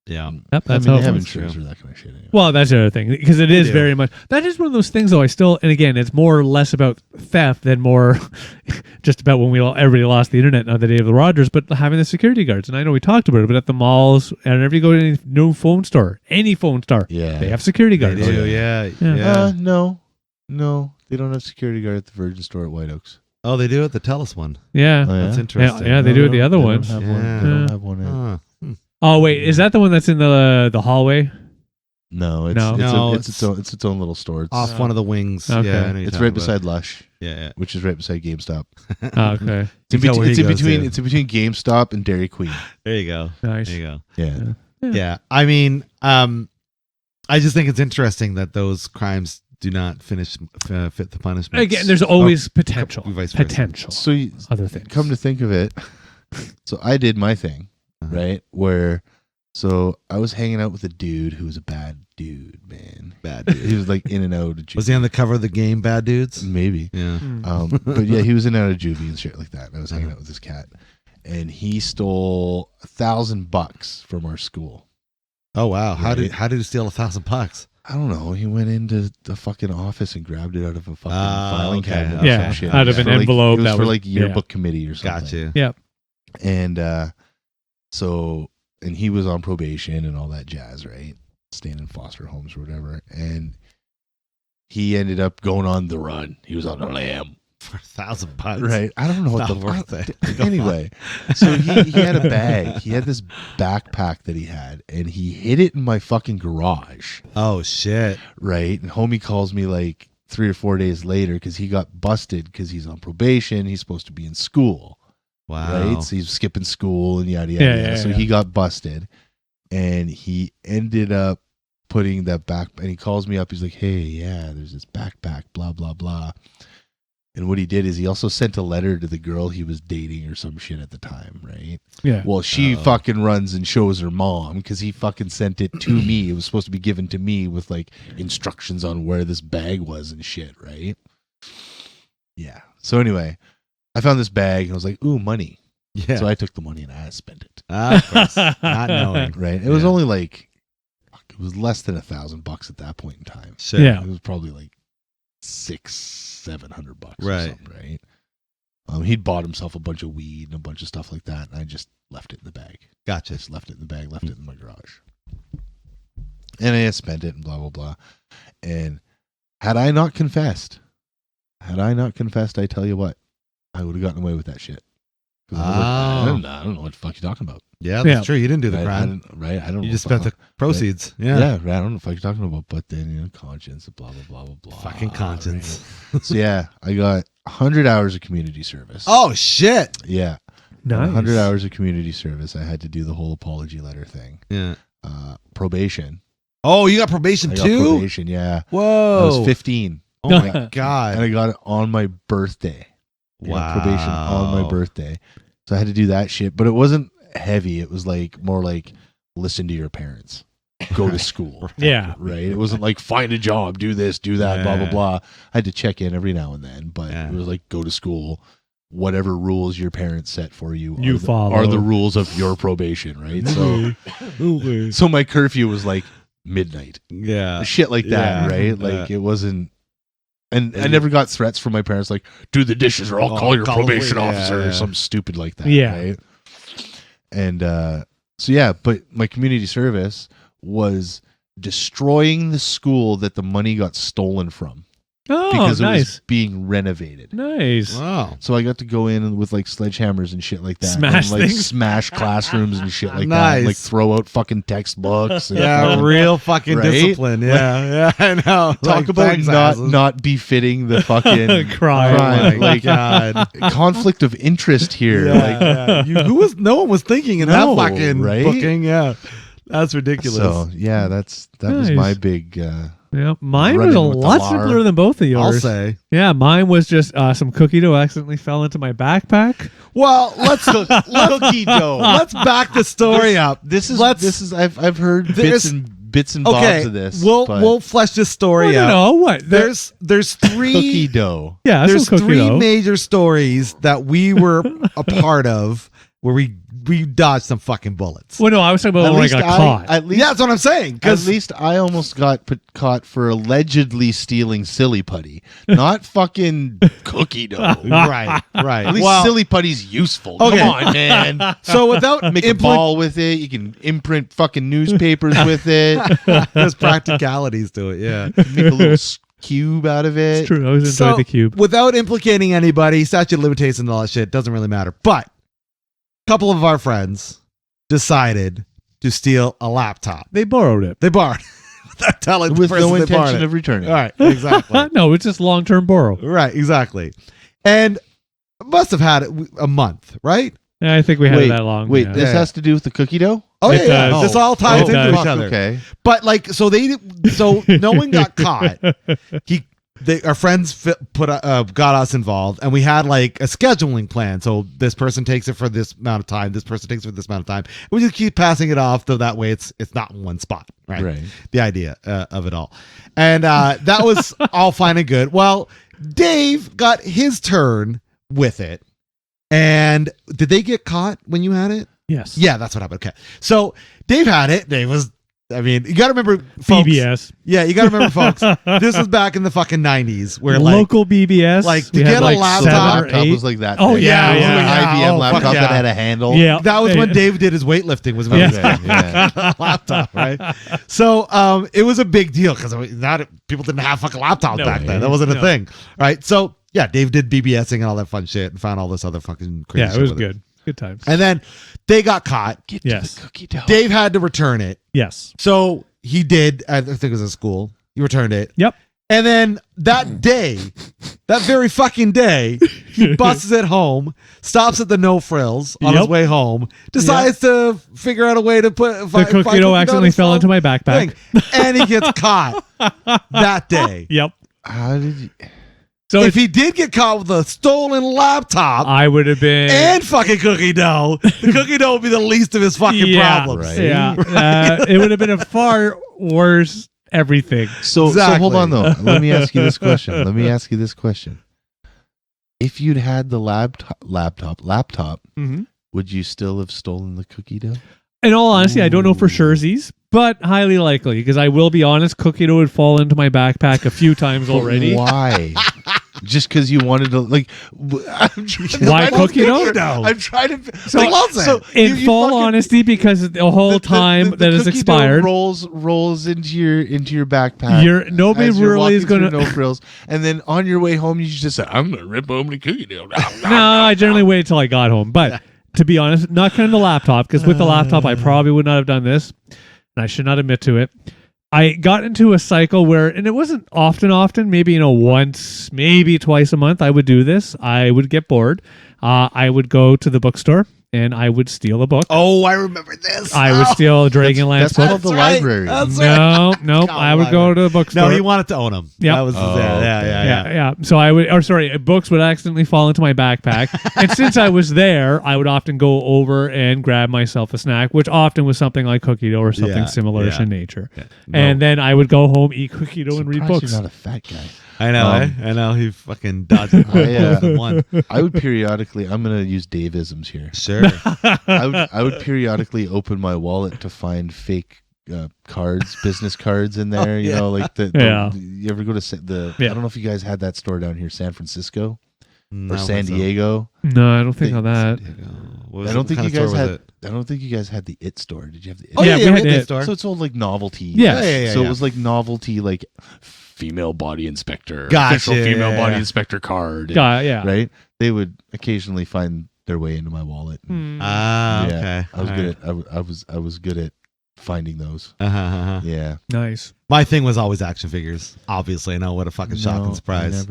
Yeah. Yep. I That's mean, how they it have works. insurance for that kind of shit. Anyway. Well, that's the other thing because it is do. very much that is one of those things though. I still and again, it's more or less about theft than more just about when everybody lost the internet on the day of the Rogers, but having the security guards. And I know we talked about it, but at the malls and whenever you go to any new phone store, any phone store, Yeah. they have security They guards. do. Yeah. Yeah. Yeah. No, they don't have security guard at the Virgin store at White Oaks. Oh, they do at the TELUS one. Yeah. Oh, yeah? That's Yeah, interesting. yeah, they do at the other They ones. Don't have one. Yeah. They don't Yeah. have one. Huh. Oh wait, is that the one that's in the hallway? No, it's No. it's, No, it's its own little store. It's, Off one of the wings. Okay. Yeah, I know you're it's talking right about. beside Lush, Yeah. which is right beside GameStop. Oh, okay, It's in, You tell where it's he in goes between. to. It's in between GameStop and Dairy Queen. There you go. nice. There you go. Yeah. Yeah. I mean, I just think it's interesting that those crimes do not fit the punishment. Again, there's always potential. vice versa. Potential. So you, Other things. come to think of it, so I did my thing, Uh-huh. right? So I was hanging out with a dude who was a bad dude, man. Bad dude. He was like in and out of juvie. Was he on the cover of the game, Bad Dudes? Maybe. Yeah. But yeah, he was in and out of juvie and shit like that. And I was hanging out with this cat, and he stole $1,000 from our school. Oh wow. How Right. did he steal $1,000? I don't know. He went into the fucking office and grabbed it out of a fucking filing okay. cabinet. Or Yeah, some shit. out of It was an for, like- envelope It was that for was- like yeah. yearbook committee or something. Got you. Yep. And he was on probation and all that jazz, right? Staying in foster homes or whatever. And he ended up going on the run. He was on the lam. For $1,000. Right. I don't know what Not the worth it. Anyway, so he had a bag. He had this backpack that he had, and he hid it in my fucking garage. Oh shit. Right. And homie calls me like 3 or 4 days later because he got busted because he's on probation. He's supposed to be in school. Wow. Right. So he's skipping school and yada yada. Yeah, yada. yeah, So yeah. he got busted, and he ended up putting that back, and he calls me up. He's like, "Hey, yeah, there's this backpack, blah blah blah." And what he did is he also sent a letter to the girl he was dating or some shit at the time, right? Yeah. Well, she fucking runs and shows her mom because he fucking sent it to me. It was supposed to be given to me with like instructions on where this bag was and shit, right? Yeah. So anyway, I found this bag and I was like, "Ooh, money." Yeah. So I took the money and I spent it. Of course. Not knowing. Right. It was only like, it was less than $1,000 at that point in time. Shit. Yeah. It was probably like $600-700 or Right. something, right? He'd bought himself a bunch of weed and a bunch of stuff like that, and I just left it in the bag. Gotcha. Just left it in the bag, left it in my garage. And I spent it and blah, blah, blah. And had I not confessed, I tell you what, I would have gotten away with that shit. 'Cause I don't know what the fuck you're talking about. Yeah, that's Yeah. true. You didn't do the Right? crime. I don't know. You just what spent the proceeds. Yeah. Yeah, right. I don't know what you're talking about, but then conscience, blah blah blah blah blah. Fucking conscience. Right? So yeah, I got 100 hours of community service. Oh, shit. Yeah, Nice. 100 hours of community service. I had to do the whole apology letter thing. Yeah. Probation. Oh, you got probation I got too? probation. Yeah, I Whoa. was 15, Oh, my and God. I got it on my birthday. I got probation on my birthday, so I had to do that shit. But it wasn't heavy. It was like more like listen to your parents, go to school. Yeah. Right. It wasn't like find a job, do this, do that, blah blah Yeah. blah. I had to check in every now and then, but Yeah. it was like go to school. Whatever rules your parents set for you, You follow. are the rules of your probation, right? So my curfew was like midnight, Yeah. shit like that, Yeah. right? Like it wasn't. And I never got threats from my parents like, do the dishes or I'll call your probation officer or something stupid like that. Yeah. Right? And so, yeah, but my community service was destroying the school that the money got stolen from Oh, because it was nice. being renovated. Nice. Wow. So I got to go in with like sledgehammers and shit like that. Smash and, like things? smash classrooms and shit like that. Nice. And, like throw out fucking textbooks. And Yeah, fucking- real fucking Right? discipline. Yeah, yeah, I know. Talk Like, about thanks, not asses. not befitting the fucking Crime. Oh my like God. conflict of interest here. Yeah, Like yeah. No one was thinking in No, that fucking right? booking. Yeah, that's ridiculous. so, yeah, that was Nice. my big. Yeah, mine was Running a with the lot lar. simpler than both of yours. I'll say. Yeah, mine was just some cookie dough accidentally fell into my backpack. Well, let's Cookie dough. let's back the story up. This is Let's- I've heard There's- bits and bobs Okay, of this. we'll but we'll flesh this story Well, out. no, what? There's three cookie dough. Yeah, there's some cookie three dough. major stories that we were a part of where we dodged some fucking bullets. Well, no, I was talking about when I got caught. At least Yeah, that's what I'm saying. At Because least I almost got caught for allegedly stealing silly putty, not fucking cookie dough. right. At least Well, silly putty's useful. Okay. Come on, man. so without Make a ball with it. You can imprint fucking newspapers with it. there's practicalities to it. Yeah. Make a little cube out of it. It's true. I always enjoyed So, the cube. without implicating anybody, statute of limitations and all that shit doesn't really matter. But a couple of our friends decided to steal a laptop. They borrowed it. They borrowed without telling the With person no they borrowed intention it. of returning. All right, exactly. No, it's just long-term borrow. Right, exactly. And must have had it a month, right? Yeah, I think we had it Wait, that long. wait, yeah. this Yeah. has to do with the cookie dough? Oh It yeah, does. this all ties It into does. each Fuck, other. okay. But like, so no one got caught. Our friends got us involved, and we had like a scheduling plan. So this person takes it for this amount of time. This person takes it for this amount of time. And we just keep passing it off, so that way it's not in one spot, right? Right. The idea of it all, and that was all fine and good. Well, Dave got his turn with it, and did they get caught when you had it? Yes. Yeah, that's what happened. Okay, so Dave had it. Dave was. I mean, you got to remember, folks. BBS. Yeah, you got to remember, folks. This was back in the fucking 90s, where like Local BBS. like, to we had get a like laptop- The 7 or laptop 8. was like that. Oh, thing. yeah, It was yeah. like IBM Oh, fuck laptop yeah. that had a handle. Yeah. that was when Dave did his weightlifting. Was when he was Yeah. a laptop, right? So it was a big deal because people didn't have fucking laptops No back way. then. That wasn't a No. thing, right? So yeah, Dave did BBSing and all that fun shit and found all this other fucking crazy. Yeah, it shit was with good. Good times. And then they got caught. Get Yes. to the cookie dough. Dave had to return it. Yes. So he did. I think it was at school. He returned it. Yep. And then that day, that very fucking day, he busts it home, stops at the No Frills on his way home, decides to figure out a way to put the cookie dough accidentally fell into my backpack, and he gets caught that day. Yep. How did you? So if he did get caught with a stolen laptop, I would have been and fucking cookie dough, the cookie dough would be the least of his fucking problems. Right. Yeah, it would have been a far worse everything. So hold on though. Let me ask you this question. If you'd had the laptop, Mm-hmm. would you still have stolen the cookie dough? In all honesty, I don't know for surezies, but highly likely, because I will be honest, cookie dough would fall into my backpack a few times already. Why? Just because you wanted to, like, why cookie dough? I'm trying to. So, in full honesty, because the whole time that is expired, rolls into your backpack. Nobody really is going to No Frills, and then on your way home, you just say, "I'm gonna rip open a cookie dough." No, I generally waited till I got home, but. To be honest, not counting the laptop, because with the laptop, I probably would not have done this, and I should not admit to it. I got into a cycle where, and it wasn't often, maybe, once, maybe twice a month, I would do this. I would get bored. I would go to the bookstore, and I would steal a book. Oh, I remember this. I would steal a Dragonlance book. That's called the library. No, I would go to the bookstore. No, he wanted to own them. Yeah, that was yeah. So books would accidentally fall into my backpack, and since I was there, I would often go over and grab myself a snack, which often was something like cookie dough or something similar-ish in nature. Yeah. And then I would go home, eat cookie dough, and read books. You're not a fat guy. I know. I know. He fucking dodged it. One. I would periodically. I'm gonna use Dave-isms here. Sure. I would periodically open my wallet to find fake cards, business cards in there. You know, like you ever go to I don't know if you guys had that store down here, San Francisco or San Diego. No, I don't think of that. I don't think you guys had. I don't think you guys had the It store. Did you have the It? Oh yeah, we had the It store. So it's all like novelty. Yeah. So it was like novelty, like female body inspector, gotcha. official female body inspector card. Right. They would occasionally find their way into my wallet. Okay. I was good at finding those. Yeah. Nice. My thing was always action figures. Obviously, I know what a fucking shocking surprise.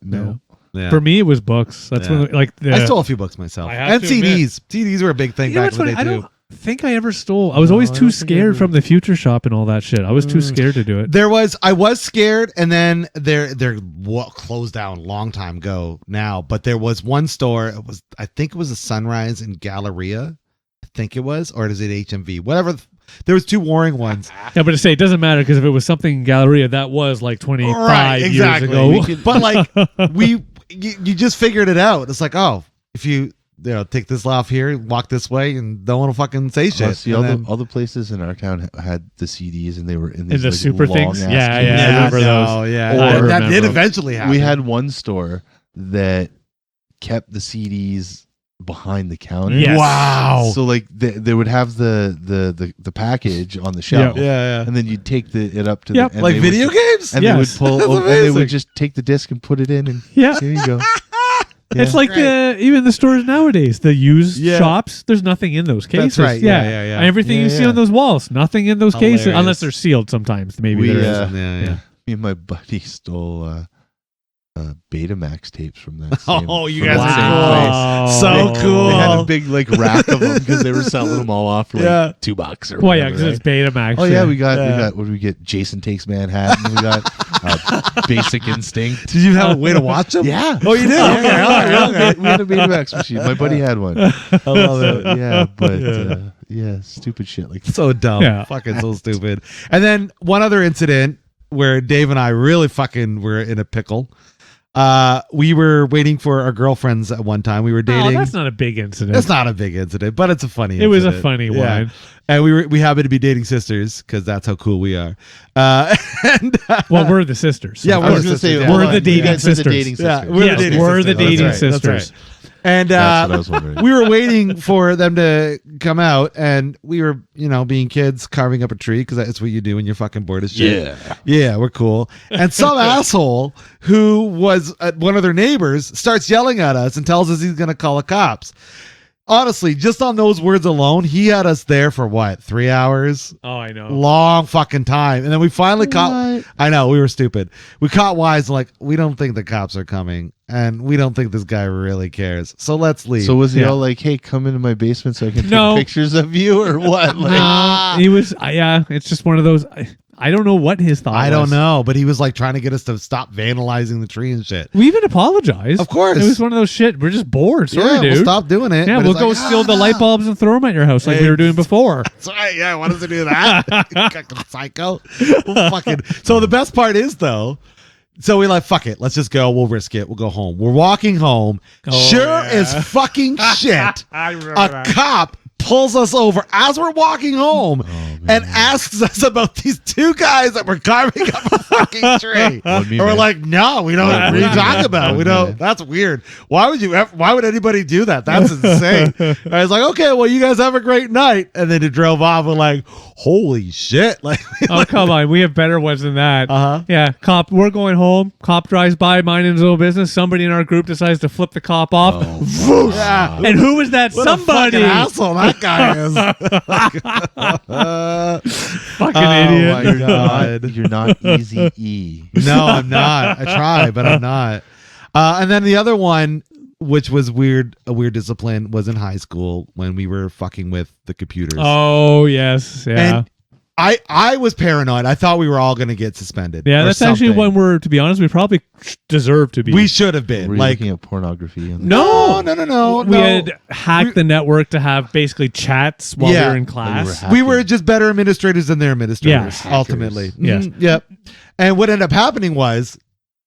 No. Yeah. For me, it was books. That's when I stole a few books myself, and CDs. CDs were a big thing back in the day too. I don't think I ever stole. I was always too scared from the Future Shop and all that shit. I was too scared to do it. I was scared, and then they're closed down a long time ago now. But there was one store. I think it was a Sunrise in Galleria. I think it was, or is it HMV? Whatever. There was two warring ones. Yeah, but to say it doesn't matter because if it was something in Galleria, that was like 25 years ago. But like you just figured it out. It's like, oh, if you take this off here, walk this way, and don't want to fucking say shit. See, all the places in our town had the CDs, and they were in these the super things. Yeah, I remember those. Yeah, that did eventually happen. We had one store that kept the CDs behind the counter. Yes. Wow. So like they would have the package on the shelf. Yeah. And then you'd take it up to the like video games. And they would pull and they would just take the disc and put it in, and here you go. Yeah. It's like even the stores nowadays, the used shops. There's nothing in those cases. That's right. Yeah. And everything you see on those walls, nothing in those cases, unless they're sealed. Sometimes maybe there is. Yeah. Me and my buddy stole Betamax tapes from that same, you guys are cool. So cool. They had a big like rack of them because they were selling them all off for like $2 or whatever. Well, yeah, because it's Betamax. Oh yeah, we got what do we get? Jason Takes Manhattan. We got Basic Instinct. Did you have a way to watch them? Yeah. Oh, you did? Okay. We had a Betamax machine. My buddy had one. I love it. Yeah, but stupid shit like that. So dumb. Yeah. Fucking so stupid. And then one other incident where Dave and I really fucking were in a pickle. We were waiting for our girlfriends at one time. We were dating. Oh, that's not a big incident. It's not a big incident, but it's a funny incident. It was a funny one. And we happened to be dating sisters because that's how cool we are. Well, we're the sisters. Yeah, I was going to say we're the dating sisters. Yeah, we're the dating sisters. And that's what I was wondering. We were waiting for them to come out, and we were, being kids, carving up a tree because that's what you do when you're fucking bored as shit. Yeah, we're cool. And some asshole who was one of their neighbors starts yelling at us and tells us he's going to call the cops. honestly, just on those words alone, he had us there for what, 3 hours? Oh, I know. Long fucking time. And then we finally caught. I know, we were stupid. We caught wise, like, we don't think the cops are coming, and we don't think this guy really cares. So let's leave. So was he all like, "Hey, come into my basement so I can take pictures of you," or what? Like, he was. Yeah, it's just one of those. I don't know what his thought was. I don't know, but he was like trying to get us to stop vandalizing the tree and shit. We even apologized. Of course. It was one of those shit. We're just bored. Sorry, dude. We'll stop doing it. Yeah, But we'll it's go like, steal the light bulbs and throw them at your house like we were doing before. That's right. Yeah, I want us to do that. Fucking psycho. Fucking. So the best part is though. So we like, fuck it. Let's just go. We'll risk it. We'll go home. We're walking home. As fucking shit. I remember a cop pulls us over as we're walking home and asks us about these two guys that were carving up a fucking tree. And we're like, no, we don't. What are you talking about? We don't. That's weird. Why would anybody do that? That's insane. And I was like, okay, well, you guys have a great night. And then it drove off. We're like, holy shit. Like, oh, come on. We have better ones than that. Uh-huh. Yeah. Cop, we're going home. Cop drives by, minding his own business. Somebody in our group decides to flip the cop off. Yeah. And who was that What somebody? a fucking asshole that guy is. Fucking idiot. my God. You're not easy E. No, I'm not. I try, but I'm not. And then the other one, which was a weird discipline, was in high school when we were fucking with the computers. Oh, yes. Yeah. And I was paranoid. I thought we were all going to get suspended. Yeah, or that's actually something. when we're, to be honest, we probably deserve to be. We should have been. Were you Like, looking at pornography? no. We had hacked the network to have basically chats while we were in class. We were just better administrators than their administrators, Yeah. ultimately. Yes. Yep. And what ended up happening was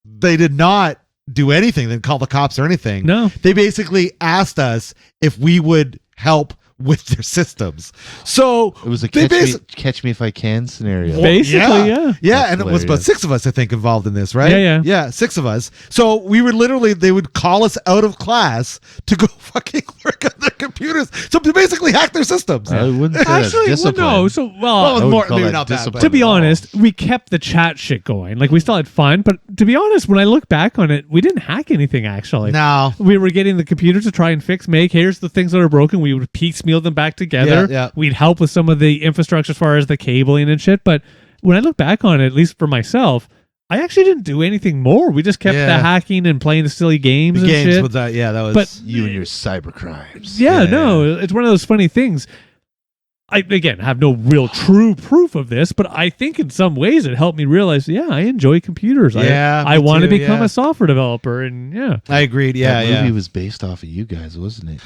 they did not do anything. They didn't call the cops or anything. No. They basically asked us if we would help with their systems. So It was a they catch me if I can scenario. Basically, yeah. Yeah, and it was about hilarious. 6 of us, I think, involved in this, right? Yeah. 6 of us. So we were literally, they would call us out of class to go fucking work on their computers. So to basically hack their systems. I wouldn't say Actually, that's discipline. no. So, Well, I would more, call maybe that not that. discipline. But to be honest, we kept the chat shit going. Like, we still had fun, but to be honest, when I look back on it, we didn't hack anything, actually. no. We were getting the computers to try and make, here's the things that are broken. We would piecemeal them back together. Yeah. We'd help with some of the infrastructure as far as the cabling and shit. But when I look back on it, at least for myself, I actually didn't do anything more. We just kept the hacking and playing the silly games The and games shit. with that, that was. But You and your cyber crimes. it's one of those funny things. I, again, have no real true proof of this, but I think in some ways it helped me realize, I enjoy computers. Yeah, I me want to too, become a software developer, and I agreed. That movie was based off of you guys, wasn't it?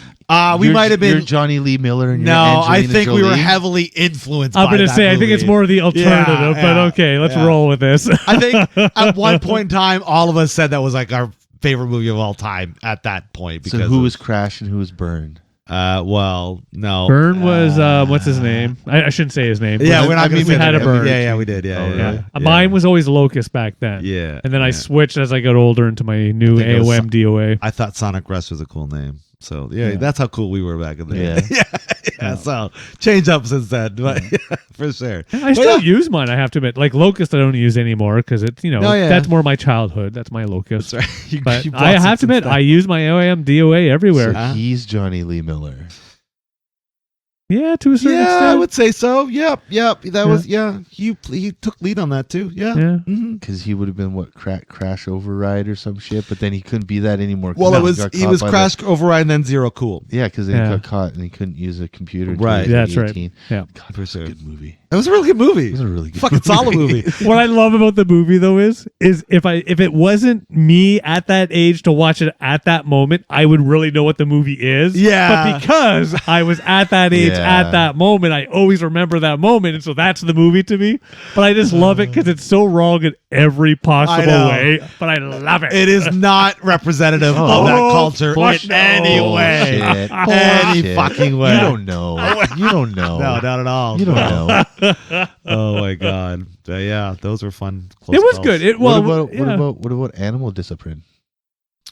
We might have been. You're Johnny Lee Miller and No, you're I Angelina think we were Jolie. heavily influenced I'm by going to that say, I think it's movie. more the alternative, but Yeah, okay, let's yeah. roll with this. I think at one point in time, all of us said that was like our favorite movie of all time at that point. So Because who was Crash and who was Burn? well, no. Burn was, what's his name? I shouldn't say his name. Yeah, we're not I going mean, to we say had that. a Burn. Yeah, we did. Yeah, Oh, yeah, really? yeah. Mine was always Locust back then. Yeah. And then I yeah. switched as I got older into my new I think it was AOM DOA. I thought Sonic Rush was a cool name. So Yeah. that's how cool we were back in the day. Yeah. yeah. So change up since then, but for sure. I still use mine, I have to admit. Like Locust, I don't use anymore because it's, Oh, yeah. that's more my childhood. That's my Locust. That's right. You But bought I some have to admit, since I use my AOM DOA everywhere. So he's Johnny Lee Miller. Yeah, to a certain yeah, extent. I would say so. Yep. That was He took lead on that too. Yeah. Yeah. Because he would have been Crash Override or some shit, but then he couldn't be that anymore. 'cause Well, he he got was caught by Crash Override and then Zero Cool. Yeah, because then Yeah. he got caught and he couldn't use a computer. until Right. he was Yeah, that's right. 18. Yeah. God, For that's a sure. good movie. It was a really good movie. It was a really good fucking solid movie. What I love about the movie though is if it wasn't me at that age to watch it at that moment, I would really know what the movie is. Yeah. But because I was at that age Yeah. at that moment, I always remember that moment, and so that's the movie to me. But I just love it because it's so wrong in every possible know. way. But I love it. It is not representative of that culture fuck in no. any way. Bullshit. Any Bullshit. fucking way. You don't know. You don't know. No, not at all. You don't know. Oh my god. Yeah, those were fun. Close It was calls. good. What about animal discipline?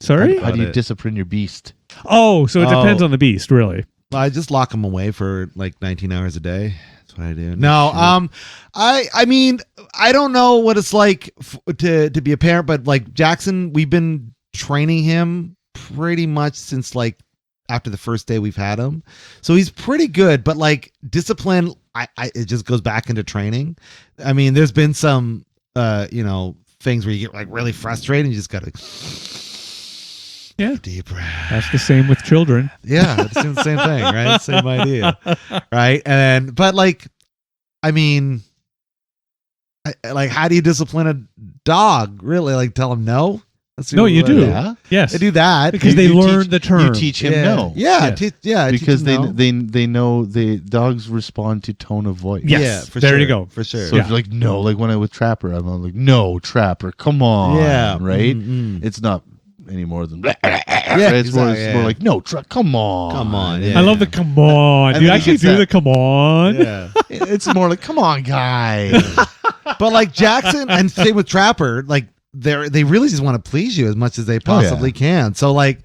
Sorry? How do you it. discipline your beast? Oh, so it depends Oh. on the beast, really. I just lock them away for like 19 hours a day. That's what I do. No, I mean, I don't know what it's like to be a parent, but like Jackson, we've been training him pretty much since like after the first day we've had him. So he's pretty good, but like discipline, it just goes back into training. I mean, there's been some, things where you get like really frustrated and you just got to deep breath. That's the same with children. Yeah, it's doing the same thing, right? Same idea, right? But like, I mean, like, how do you discipline a dog? Really, like, tell him no? No, you do. Yeah. Yes, they do that because they learn the term. You teach him no. Yeah, Yes. Because teach him no. they know the dogs respond to tone of voice. Yes. Yeah, for there sure, you go. for sure. So if you're like no, like when I with Trapper, I'm like no, Trapper, come on, Yeah, right? mm-mm. It's not any more than it's more like no, come on, Come on, yeah. I love the come on. And Do you then he actually gets do that- the come on? Yeah. It's more like come on, guy. But like Jackson and same with Trapper, like they really just want to please you as much as they possibly can. So like,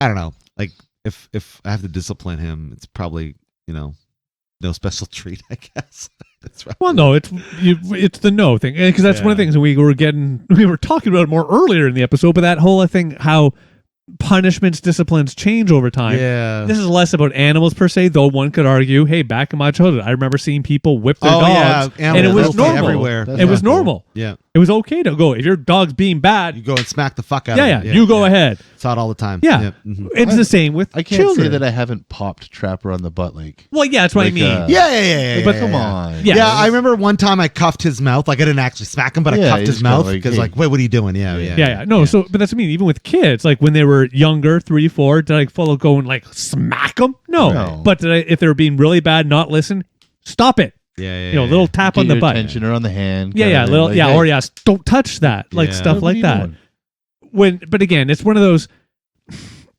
I don't know, like if I have to discipline him, it's probably, no special treat, I guess. That's right. Well, no, it's the no thing, because that's one of the things we were talking about more earlier in the episode. But that whole thing, how punishments, disciplines change over time. Yeah. This is less about animals per se, though one could argue, hey, back in my childhood, I remember seeing people whip their dogs, and it was normal. Everywhere. It was normal. Yeah. It was okay to go. If your dog's being bad, You go and smack the fuck out of him. you go ahead. Saw it all the time. Yeah. Mhm. It's the same with I can't children. say that I haven't popped Trapper on the butt like. Well, yeah, that's what I Like, mean. Yeah. But come on. Yeah. Yeah, I remember one time I cuffed his mouth. Like I didn't actually smack him, but I Yeah, cuffed you his just kinda mouth like, because hey. like, wait, what are you doing? Yeah. No, so but that's what I mean. Even with kids, like when they were younger, 3, 4, did I follow go and like smack them? No. No. But if they were being really bad, not listen, stop it. Yeah. Little tap Get on the your butt. attention or on the hand. Yeah, kinda thing, little, like, hey, or yes, don't touch that, like Yeah. stuff what are like you that. doing? But again, it's one of those.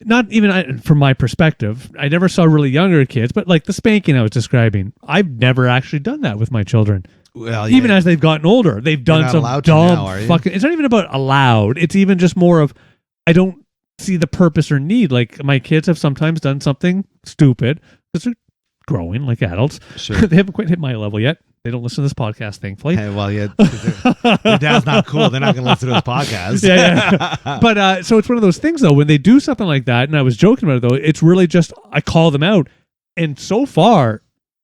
Not even from my perspective, I never saw really younger kids, but like the spanking I was describing, I've never actually done that with my children. Well, Even as they've gotten older, they've done not some allowed to dumb now, are you? fucking. It's not even about allowed. It's even just more of I don't see the purpose or need. Like my kids have sometimes done something stupid because they're growing like adults. Sure. They haven't quite hit my level yet. They don't listen to this podcast, thankfully. Hey, well, yeah, their dad's not cool. They're not going to listen to his podcast. Yeah. But so it's one of those things though. When they do something like that, and I was joking about it though, it's really just I call them out, and so far,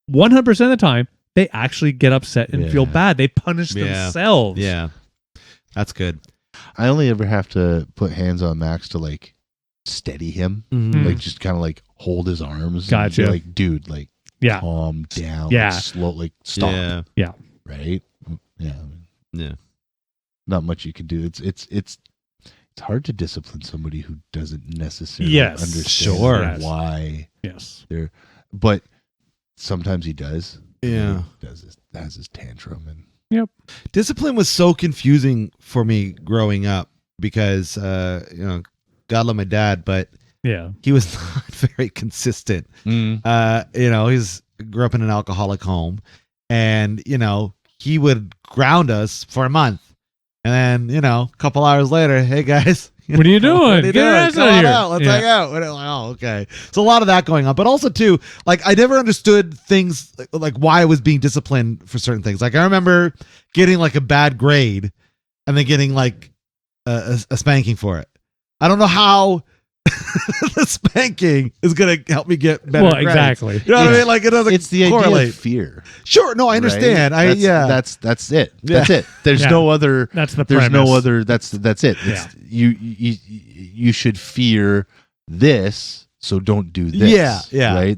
100% of the time, they actually get upset and feel bad. They punish themselves. Yeah, that's good. I only ever have to put hands on Max to like steady him, Mhm. like just kind of like hold his arms. Gotcha. And be like, dude, like Yeah. calm down. Yeah. Like, slow, like stop. Yeah. Right. Yeah. Yeah. Not much you can do. It's hard to discipline somebody who doesn't necessarily Yes. understand Sure. Yes. why Yes. they're. But sometimes he does. Yeah. He has his tantrum and. Discipline was so confusing for me growing up because, God love my dad, but Yeah. he was not very consistent. He's grew up in an alcoholic home, and he would ground us for a month, and then a couple hours later, hey guys, What are you doing? what are you Get your doing? ass Come out on here. out. Let's Yeah. hang out. Oh, okay. So a lot of that going on, but also too, like I never understood things like why I was being disciplined for certain things. Like I remember getting like a bad grade, and then getting like a spanking for it. I don't know how the spanking is going to help me get better. Well, grades. exactly. You know what I mean? Like it doesn't It's the idea correlate. of fear. Sure, no, I understand. Right? That's That's it. Yeah. That's it. There's Yeah. no other. That's the There's premise. no other. That's it. It's, you should fear this, so don't do this. Yeah. Right.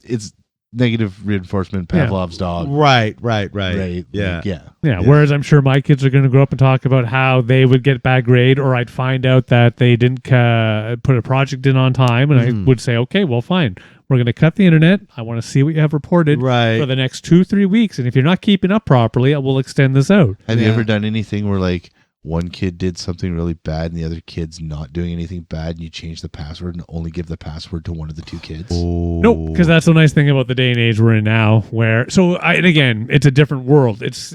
It's negative reinforcement. Yeah. Pavlov's dog. right. Right. Yeah. Like, yeah. Yeah, whereas I'm sure my kids are going to grow up and talk about how they would get bad grade, or I'd find out that they didn't put a project in on time, and I would say, okay, well, fine. We're going to cut the internet. I want to see what you have reported Right. for the next 2-3 weeks, and if you're not keeping up properly, I will extend this out. Have you Yeah. ever done anything where like one kid did something really bad and the other kid's not doing anything bad, and you change the password and only give the password to one of the two kids? Nope, because that's the nice thing about the day and age we're in now, where and again, it's a different world. It's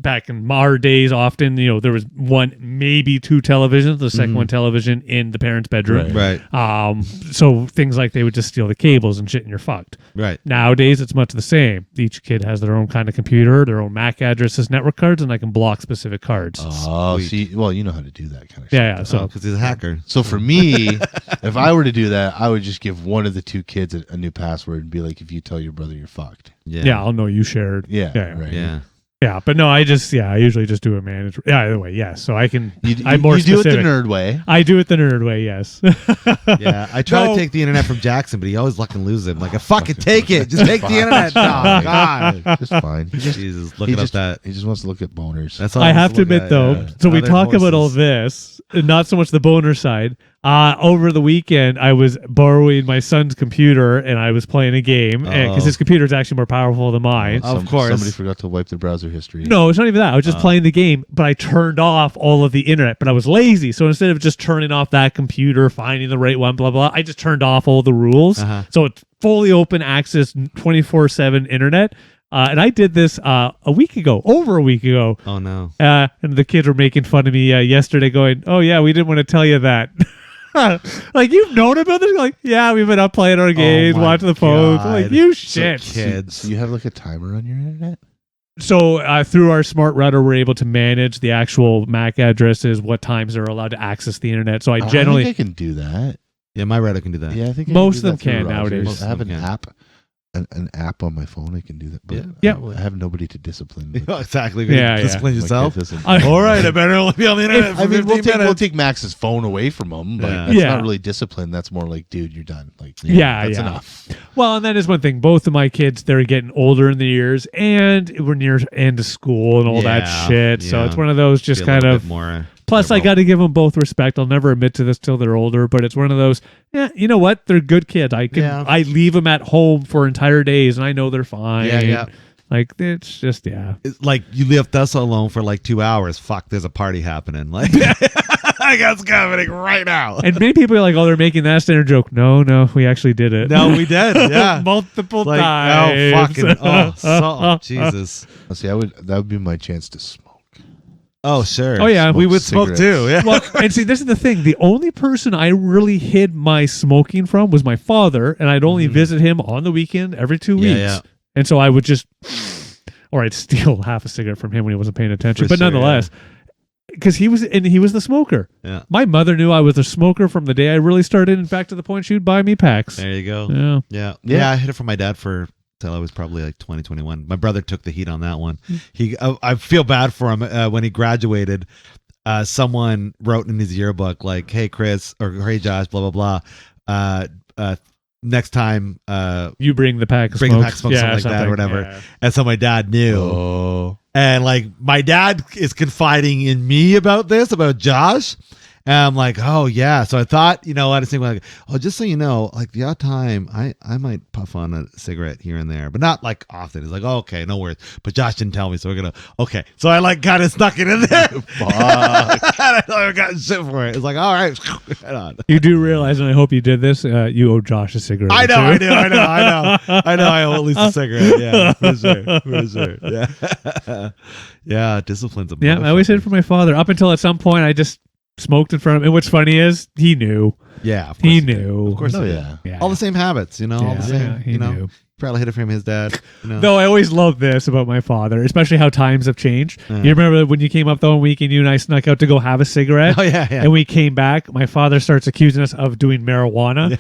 back in our days, often, there was one, maybe two televisions, the second one television in the parents' bedroom. Right. So things like they would just steal the cables and shit and you're fucked. Right. Nowadays, it's much the same. Each kid has their own kind of computer, their own MAC addresses, network cards, and I can block specific cards. Oh, Sweet. see, well, you know how to do that kind of Yeah, shit. so Because he's a hacker. So for me, if I were to do that, I would just give one of the two kids a new password and be like, if you tell your brother, you're fucked. yeah, I'll know you shared. Yeah, right. Yeah. Yeah, but no, I usually just do it managed. Yeah, either way, yes. So I can. I'm You more do it specific. the nerd way. I do it the nerd way. Yes. Yeah, I try No. to take the internet from Jackson, but he always fucking loses him. Like, fucking take it. Just take the internet. Oh, God. Just fine. Jesus, look up that. He just wants to look at boners. That's all I he have wants to look admit, at, though, yeah. so we Other talk about all horses. this, and not so much the boner side. Over the weekend, I was borrowing my son's computer, and I was playing a game, because his computer is actually more powerful than mine. Of course. Somebody forgot to wipe their browser history. No, it's not even that. I was just playing the game, but I turned off all of the internet, but I was lazy. So instead of just turning off that computer, finding the right one, blah, blah, I just turned off all the rules. So it's fully open access, 24/7 internet. And I did this over a week ago. Oh, no. And the kids were making fun of me yesterday going, oh, yeah, we didn't want to tell you that. Like, you've known about this? Like, yeah, we've been up playing our games, my watching the phones. I'm like, God. you So shit. kids. So you have like a timer on your internet? So through our smart router, we're able to manage the actual MAC addresses, what times they're allowed to access the internet. So I I generally, think I can do that. Yeah, my router can do that. Yeah, I think I Most can of do them that through can browsers. nowadays. I have Most an of them app. An app on my phone I can do that, but Yeah. I have nobody to discipline. Exactly. Yeah, Discipline My kid yourself. doesn't- All right, I better only be on the internet for I mean, 15 we'll minutes. take Max's phone away from him, but Yeah. that's Yeah. not really discipline. That's more like, dude, you're done. Like, Yeah, that's yeah. enough. well, and that is one thing. Both of my kids, they're getting older in the years, and we're near end of school and all that Yeah, shit. So yeah. it's one of those just Be a kind little of. bit more. Plus, I got to give them both respect. I'll never admit to this till they're older, but it's one of those. Yeah, you know what? They're good kids. I leave them at home for entire days, and I know they're fine. Yeah. Like it's just It's like you left us alone for like 2 hours. Fuck, there's a party happening. Like, I got it's happening right now. And many people are like, "Oh, they're making that standard joke." No, we actually did it. No, we did. Yeah. multiple Like, times. oh, fucking, Jesus. See, that would be my chance to smoke. Oh, sure. Oh, yeah. We would Smoke smoke too. Yeah. Well, and see, this is the thing. The only person I really hid my smoking from was my father, and I'd only visit him on the weekend every 2 weeks. Yeah. And so I would just, or I'd steal half a cigarette from him when he wasn't paying attention. For But sure, nonetheless, because he was the smoker. Yeah. My mother knew I was a smoker from the day I really started. And back to the point, she would buy me packs. There you go. Yeah. Yeah. I hid it from my dad till I was probably like 20, 21. My brother took the heat on that one. I feel bad for him when he graduated. Someone wrote in his yearbook like, "Hey Chris," or "Hey Josh," blah blah blah. Next time, You bring the pack of bring smoke. a pack of smoke, something like that, or whatever. Yeah. And so my dad knew. Oh, And like my dad is confiding in me about Josh. And I'm like, oh yeah. So I thought, I was thinking like, oh, just so you know, like the odd time I might puff on a cigarette here and there, but not like often. It's like, oh, okay, no worries. But Josh didn't tell me, so okay. So I like kind of snuck it in there. fuck. And I got shit for it. It's like, all right, head on. You do realize, and I hope you did this, you owe Josh a cigarette. I know, too. I do. I know. I owe at least a cigarette. Yeah, for sure. Yeah, yeah. Discipline's a Yeah, I always hid it from my father. Up until at some point, I just smoked in front of him. And what's funny is he knew. Yeah, of course He did. knew. Of course, Oh, he did. yeah. Yeah. All the same habits, all the same. Yeah, he knew. Probably hid it from his dad. Though I always love this about my father, especially how times have changed. Yeah. You remember when you came up the one week and you and I snuck out to go have a cigarette? Oh yeah. And we came back, my father starts accusing us of doing marijuana.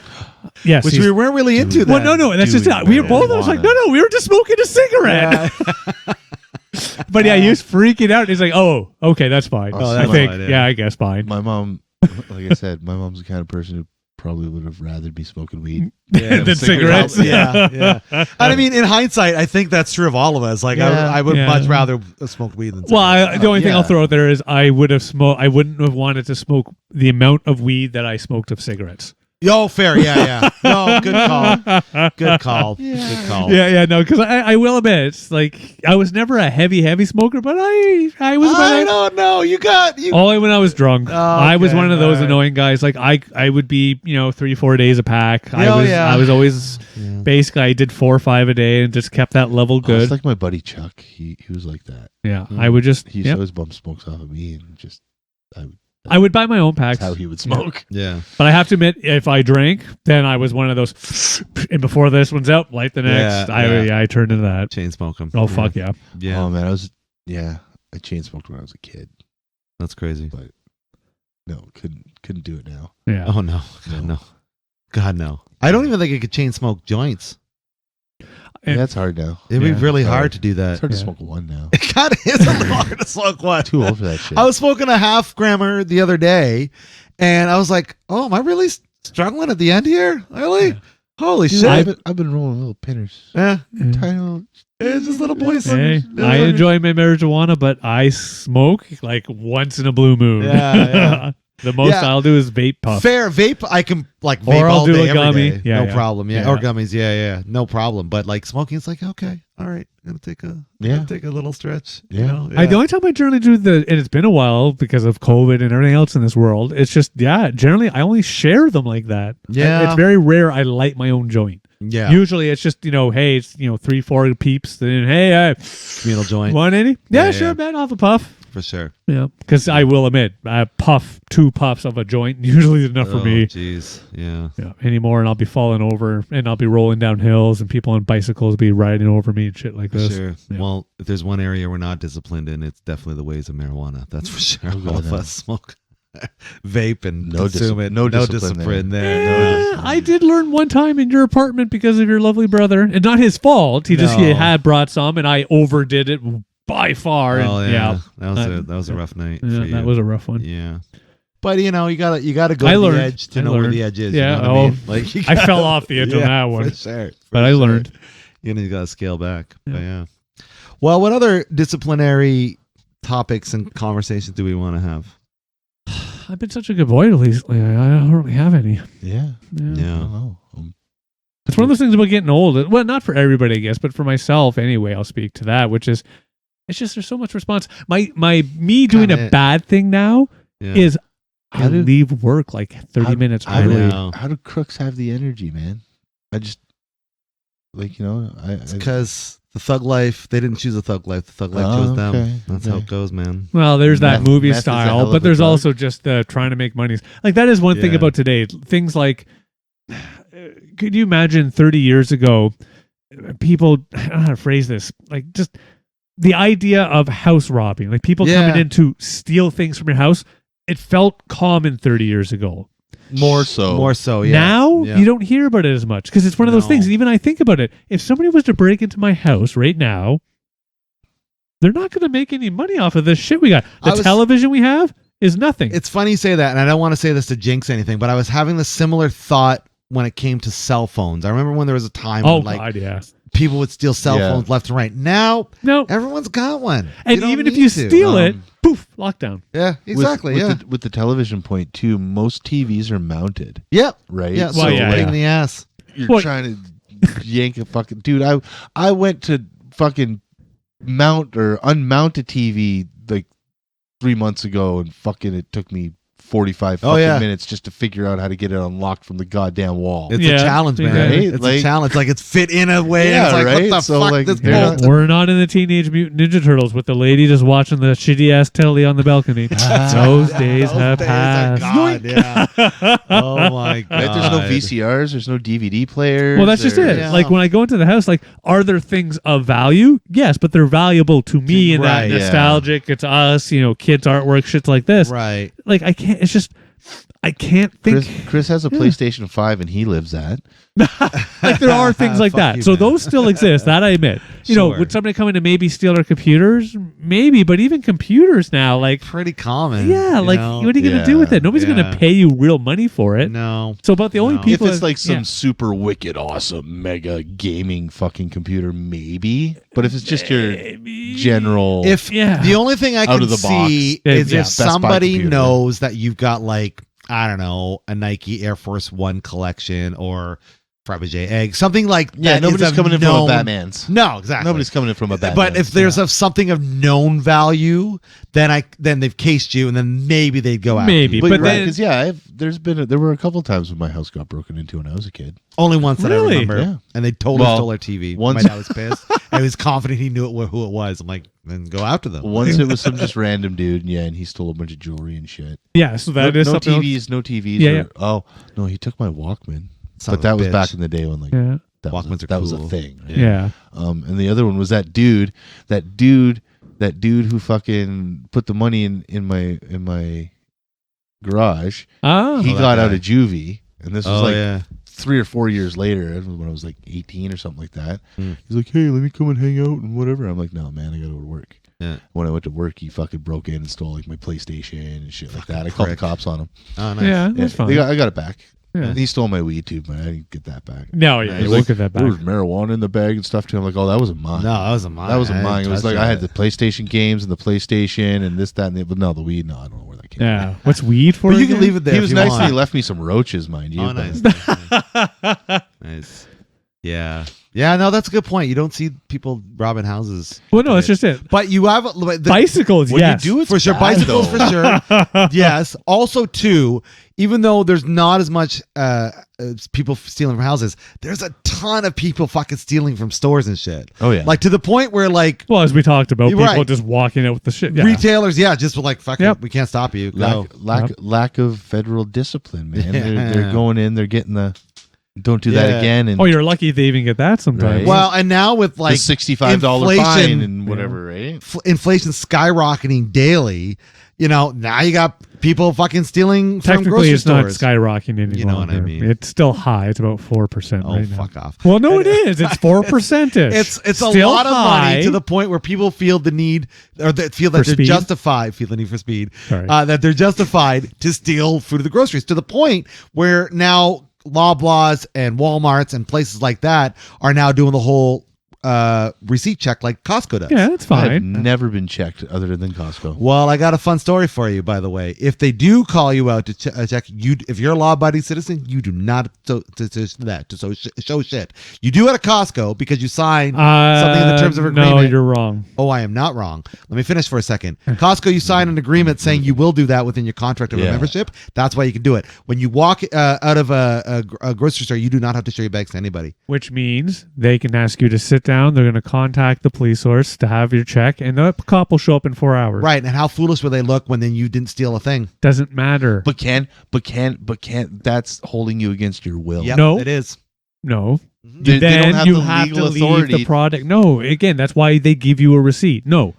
Yes. Which he's- we weren't really into. well, no, that's just doing it. We were both of us like, marijuana. no, we were just smoking a cigarette. Yeah. But yeah, he was freaking out. He's like, oh, okay, that's fine. Oh, I that's think, fine, yeah. yeah, I guess fine. My mom, like I said, my mom's the kind of person who probably would have rather be smoking weed. Yeah, Than cigarettes. Yeah. And I mean, in hindsight, I think that's true of all of us. Like, Yeah. I would Yeah. much rather smoke weed than. Well, cigarettes. the only thing yeah. I'll throw out there is I wouldn't have wanted to smoke the amount of weed that I smoked of cigarettes. Oh, fair. Yeah. No, good call. Good call. Good call. Yeah, no, because I will admit, it's like I was never a heavy smoker, but I was. I don't know. You Only when I was drunk. Oh, I was okay, one of those alright. annoying guys. Like I would be 3-4 days a pack. Oh, yeah. I was always Yeah. basically I did 4 or 5 a day and just kept that level Oh, good. it's like my buddy Chuck. He was like that. Yeah, I would just. He used to always bump smokes off of me and just. I would buy my own packs. That's how he would smoke. Yeah. But I have to admit, if I drank, then I was one of those. And before this one's out, light the next. Yeah. I turned into that. Chain smoke 'em. Oh fuck yeah! Yeah. Oh man, I chain smoked when I was a kid. That's crazy. But no, couldn't do it now. Yeah. Oh no. God no. God no. I don't even think I could chain smoke joints. And- That's hard now. It'd be Yeah. really It's hard hard. to do It's that. hard to Yeah. smoke one now. It kind of is a little hard to smoke one. Too old for that shit. I was smoking a half grammer the other day, and I was like, "Oh, am I really struggling at the end here? Really? Yeah. Holy Dude, shit!" I've been rolling little pinners. Yeah, Tiny little. it's just little boys. Hey, I enjoy my marijuana, but I smoke like once in a blue moon. Yeah. The most Yeah. I'll do is vape puff. Fair vape. I can like Or vape I'll all do day, a every gummy. day. Yeah, No yeah. problem. Yeah. Yeah. Or gummies. Yeah, no problem. But like smoking, it's like okay, all right, gonna take a little stretch. You Yeah. know? The only time I generally do and it's been a while because of COVID and everything else in this world, it's just, generally I only share them like that. Yeah. It's very rare I light my own joint. Yeah. Usually it's just, hey, it's, 3-4 peeps. Then, hey, Communal joint want any? Yeah, Yeah, sure, yeah. man, I'll have a puff. for sure. Yeah. Because I will admit, I puff 2 puffs of a joint, usually enough for me. Jeez. Yeah. Yeah, anymore, and I'll be falling over, and I'll be rolling down hills, and people on bicycles be riding over me and shit like For this. sure. Yeah. Well, if there's one area we're not disciplined in, it's definitely the ways of marijuana. That's for sure. Oh, All God, of no. us smoke, vape, and No consume it. no No discipline discipline there. there. Yeah, I did learn one time in your apartment because of your lovely brother, and not his fault. He No. had brought some, and I overdid it by far. Oh and, yeah. That Uh, was a rough night yeah, for you. that was a rough one. Yeah. But you gotta go I to learned. the edge to I know where learned. the edge is. Yeah, You know what I mean? Like you I gotta- fell off the edge on that one, For sure. but I learned. You gotta scale back. Yeah. But yeah. Well, what other disciplinary topics and conversations do we want to have? I've been such a good boy lately. I don't really have any. Yeah. I Yeah. don't know. It's one of those things about getting old. Well, not for everybody, I guess, but for myself anyway. I'll speak to that, which is, it's just there's so much response. Me doing Kinda a it. bad thing now Yeah. is I How do- leave work like 30 minutes I early. know. How do crooks have the energy, man? I just It's because the thug life, they didn't choose the thug life. The thug life Oh, chose them. okay, That's how okay. it goes, man. Well, there's that Meth- movie meth is a hell style, of but a there's drug. also just the trying to make money. Like that is one thing Yeah. about today. Things like, could you imagine 30 years ago, people, I don't know how to phrase this, like just the idea of house robbing, like people Yeah. coming in to steal things from your house. It felt common 30 years ago. more so. More so, yeah. Now Yeah. you don't hear about it as much because it's one of those No. things. Even I think about it. If somebody was to break into my house right now, they're not going to make any money off of this shit we got. I The was- television we have is nothing. It's funny you say that, and I don't want to say this to jinx anything, but I was having the similar thought when it came to cell phones. I remember when there was a time oh when like God, yeah. people would steal cell Yeah. phones left and right. Now No, everyone's got one. and don't even if need you to. steal it, Um, poof, lockdown. Yeah, exactly. With yeah. with the television point too, most TVs are mounted, Yep. right? Yeah. Well, So yeah, pain yeah. in the ass. You're Well- trying to yank a fucking dude. I went to fucking mount or unmount a TV like 3 months ago, and fucking it took me 45 Oh, fucking yeah. minutes just to figure out how to get it unlocked from the goddamn wall. It's Yeah, a challenge, man. right? It's a Like- challenge. Like it's fit in a way. Yeah, and it's like, right? what the So, fuck? like, This they're bolt. not- We're not in the Teenage Mutant Ninja Turtles with the lady just watching the shitty ass telly on the balcony. Those days Those have days are passed. gone, yeah. Oh my god. Right? There's no VCRs, there's no DVD players. Well, that's just it. Yeah. Like when I go into the house, like, are there things of value? Yes, but they're valuable to me in Right, that yeah. nostalgic. It's us, kids' artwork, shits like this. Right. Like I can't. It's just I can't think. Chris has a Yeah. PlayStation 5 and he lives at. Like there are things like Fuck that. you, so man. those still exist. That I admit. Sure. Would somebody come in and maybe steal our computers? Maybe, but even computers now, like, Pretty common. yeah, you like, know? what are you gonna do Yeah, with it? Nobody's yeah. gonna pay you real money for it. No. So about the only No. people, If it's like some yeah. super wicked, awesome, mega gaming fucking computer, maybe. But if it's just your Maybe. general, If Yeah. the only thing I Out can of the box. see Yeah, is yeah. if Best Buy somebody computer. knows that you've got like I don't know, a Nike Air Force One collection or Fabergé egg, something like Yeah, that. nobody's is of coming in from known- a Batman's. No, exactly. Nobody's coming in from a Batman's. But if there's of something of known value, then they've cased you, and then maybe they'd go after Maybe, you. but then- because there were a couple times when my house got broken into when I was a kid. Only once that Really? I remember, Yeah. and they totally Well, stole our TV. once- My dad was pissed. I was confident he knew who it was. I'm like, then go after them. Once it was some just random dude, and he stole a bunch of jewelry and shit. Yeah, so that no, is no something. TVs, no TVs. Yeah, Oh no, he took my Walkman. Son But of that a was bitch. back in the day when like Yeah. that Walkmans are that was a cool. thing. Right? Yeah. And the other one was that dude who fucking put the money in my garage. Oh. He that got guy. out of juvie, and this was like yeah. 3 or 4 years later, when I was like 18 or something like that. Hmm. He's like, "Hey, let me come and hang out and whatever." I'm like, "No, man, I got to go to work." Yeah. When I went to work, he fucking broke in and stole like my PlayStation and shit like that. I called the prick. cops on him. Oh, nice. Yeah, Yeah, that's fine. I got it back. Yeah. And he stole my weed too, but I didn't get that back. No, yeah, Nice. you won't get that There back. was marijuana in the bag and stuff too. I'm like, "Oh, that wasn't mine." No, that wasn't mine. That wasn't I mine. It didn't was touch like I had that. the PlayStation games and the PlayStation and this, that, and the. But no, the weed. No, I don't know where that came Yeah. What's weed for? But you can again? leave it there. He if was you nice want. and he left me some roaches, mind you. Oh, but- nice. Nice. Yeah. Yeah, no, that's a good point. You don't see people robbing houses. Well, no, that's just it. But you have Bicycles, When yes. you do it for sure. bad, Bicycles though. for sure. Yes. Also, too, even though there's not as much people stealing from houses, there's a ton of people fucking stealing from stores and shit. Oh yeah. Like to the point where like Well, as we talked about, You're people right. just walking out with the shit. Yeah. retailers, just like fuck Yep. it, we can't stop you. Go. lack of federal discipline, man. Yeah. They're going in. They're getting the. Don't do that Yeah. again. And Oh, you're lucky they even get that sometimes. Right. Well, and now with the like $65 inflation- fine and whatever, right? inflation skyrocketing daily, now you got people fucking stealing from Technically, grocery it's not stores. skyrocketing any You know what I longer. mean. It's still high. It's about 4% Oh, right now. fuck off. Well, no, it is. It's 4%. It's a Still lot of high. money to the point where people feel the need or that feel that For they're speed? justified, feel the need for speed, Sorry. that they're justified to steal food at the groceries to the point where now Loblaws and Walmarts and places like that are now doing the whole receipt check like Costco does. Yeah, that's I've fine. never been checked other than Costco. Well, I got a fun story for you, by the way. If they do call you out to check you, if you're a law-abiding citizen, you do not show shit. You do at a Costco because you signed something in the terms of agreement. No, you're wrong. Oh, I am not wrong. Let me finish for a second. Costco, you sign an agreement saying you will do that within your contract of a Yeah. membership. That's why you can do it. When you walk out of a grocery store, you do not have to show your bags to anybody. Which means they can ask you to sit down. They're going to contact the police source to have your check, and the cop will show up in 4 hours. Right. And how foolish will they look when then you didn't steal a thing? Doesn't matter. But can't. That's holding you against your will. Yep, No. it is. No. They then don't have you the have legal to leave authority. the product. No, again, that's why they give you a receipt. No.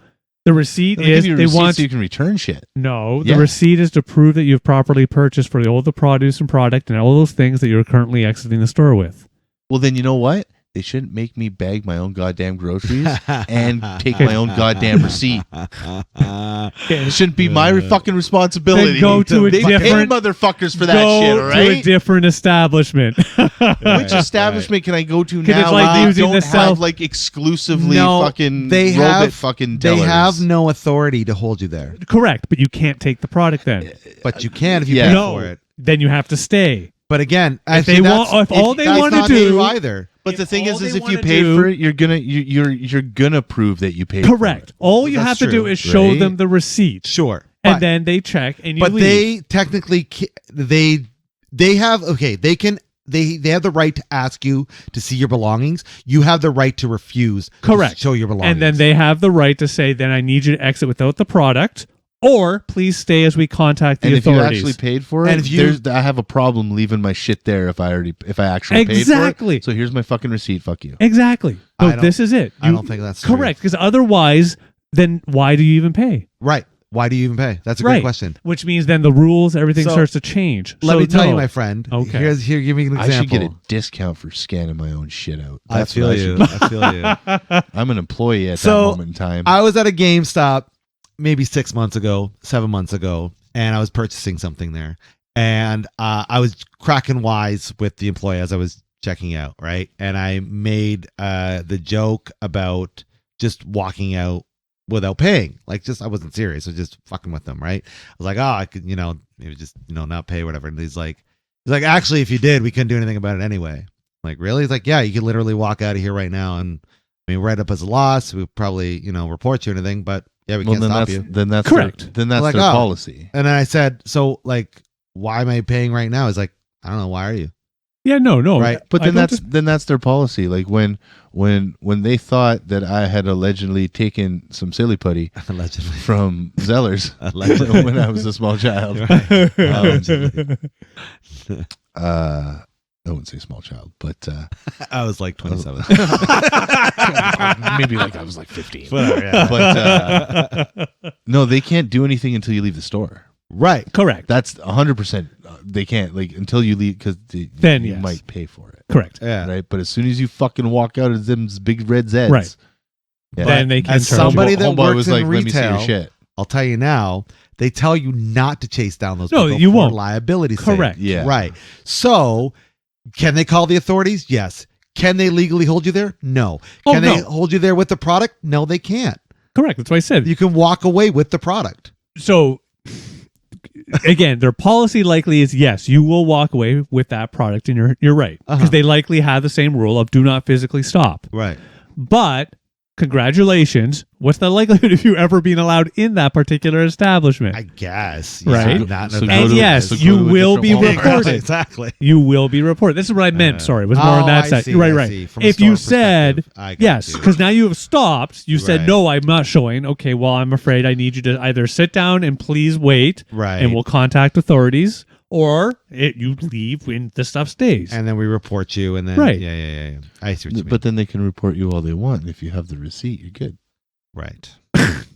The receipt They is give you a they receipt want so you can return shit. no. The Yeah. receipt is to prove that you've properly purchased for all the produce and product and all those things that you're currently exiting the store with. Well, then you know what? They shouldn't make me bag my own goddamn groceries and take my own goddamn receipt. It shouldn't be my fucking responsibility. Then go to a they different- pay motherfuckers for that Go shit, all to a right? different establishment. Which establishment can I go to 'Cause it's now? like where they using don't the self- have like exclusively No, fucking they robot have- fucking They tellers. have no authority to hold you there, Correct, but you can't take the product then. but you can if you Yeah. pay No, for it. then you have to stay. But again, If actually, they that's- want- if all they that's wanna not do- true either. But If the thing all is they if you wanna paid do- for it, you're gonna prove that you paid. For Correct. it. All you That's have to true, do is show right? them the receipt, Sure, and but, then they check and you but leave. they technically they have they have the right to ask you to see your belongings. You have the right to refuse. Correct. To show your belongings, and then they have the right to say, "Then I need you to exit without the product, or please stay as we contact the And if you authorities." actually paid for it, And if you- I have a problem leaving my shit there if I actually paid Exactly. for it. So here's my fucking receipt. Fuck you. Exactly. I So don't- this is it. I don't think that's true. correct because otherwise, then why do you even pay? Right. Why do you even pay? That's a Right. great question. Which means then the rules, everything So, starts to change. Let So me tell you, no. my friend. Okay. Here, give me an example. I should get a discount for scanning my own shit out. I That's feel what you. should do. I feel you. I'm an employee at So, that moment in time. I was at a GameStop maybe 6 months ago, 7 months ago, and I was purchasing something there. And I was cracking wise with the employee as I was checking out, right? And I made the joke about just walking out without paying. Like, just I wasn't serious. I was just fucking with them, right? I was like, oh, I could, maybe just not pay, whatever. And he's like, actually, if you did, we couldn't do anything about it anyway. I'm like, really? He's like, yeah, you could literally walk out of here right now, and write up as a loss. We'll probably report you or anything, but yeah, we can't stop you. Then that's correct. Then that's like, their oh. policy. And then I said, so like, why am I paying right now? He's like, I don't know. Why are you? Yeah, no. Right. But then that's their policy. Like when they thought that I had allegedly taken some silly putty Allegedly from Zellers Allegedly. when I was a small child. Allegedly. I wouldn't say small child, but I was like 27. maybe like I was like 15. Whatever, yeah. But no, they can't do anything until you leave the store. Right. Correct. That's 100%. They can't until you leave because Then, you yes. might pay for it. Correct. Yeah. Right. But as soon as you fucking walk out of them big red Zeds, Right. Yeah. Then they can as charge somebody you. that Homeboy works was in like, "Let me see your retail, shit." I'll tell you now, they tell you not to chase down those No, people you for won't. liability Correct. sake. Yeah. Right. So, can they call the authorities? Yes. Can they legally hold you there? No. Oh, Can they no. hold you there with the product? No, they can't. Correct. That's what I said. You can walk away with the product. So again, their policy likely is yes, you will walk away with that product, and you're right, because they likely have the same rule of do not physically stop. Right. But congratulations, what's the likelihood of you ever being allowed in that particular establishment? I guess. Right. Not So And go to- yes, so go you to a will be different Walmart. reported. Exactly. You will be reported. This is what I meant. Sorry, it was more on that I side. see, Right. I see. From a If store you said perspective, I got yes, you. because now you have stopped. You said Right. no, I'm not showing. Okay, well, I'm afraid I need you to either sit down and please wait, Right. and we'll contact authorities, or you leave when the stuff stays. And then we report you, and then Right. Yeah. I see what you mean. But then they can report you all they want. And if you have the receipt, you're good. right.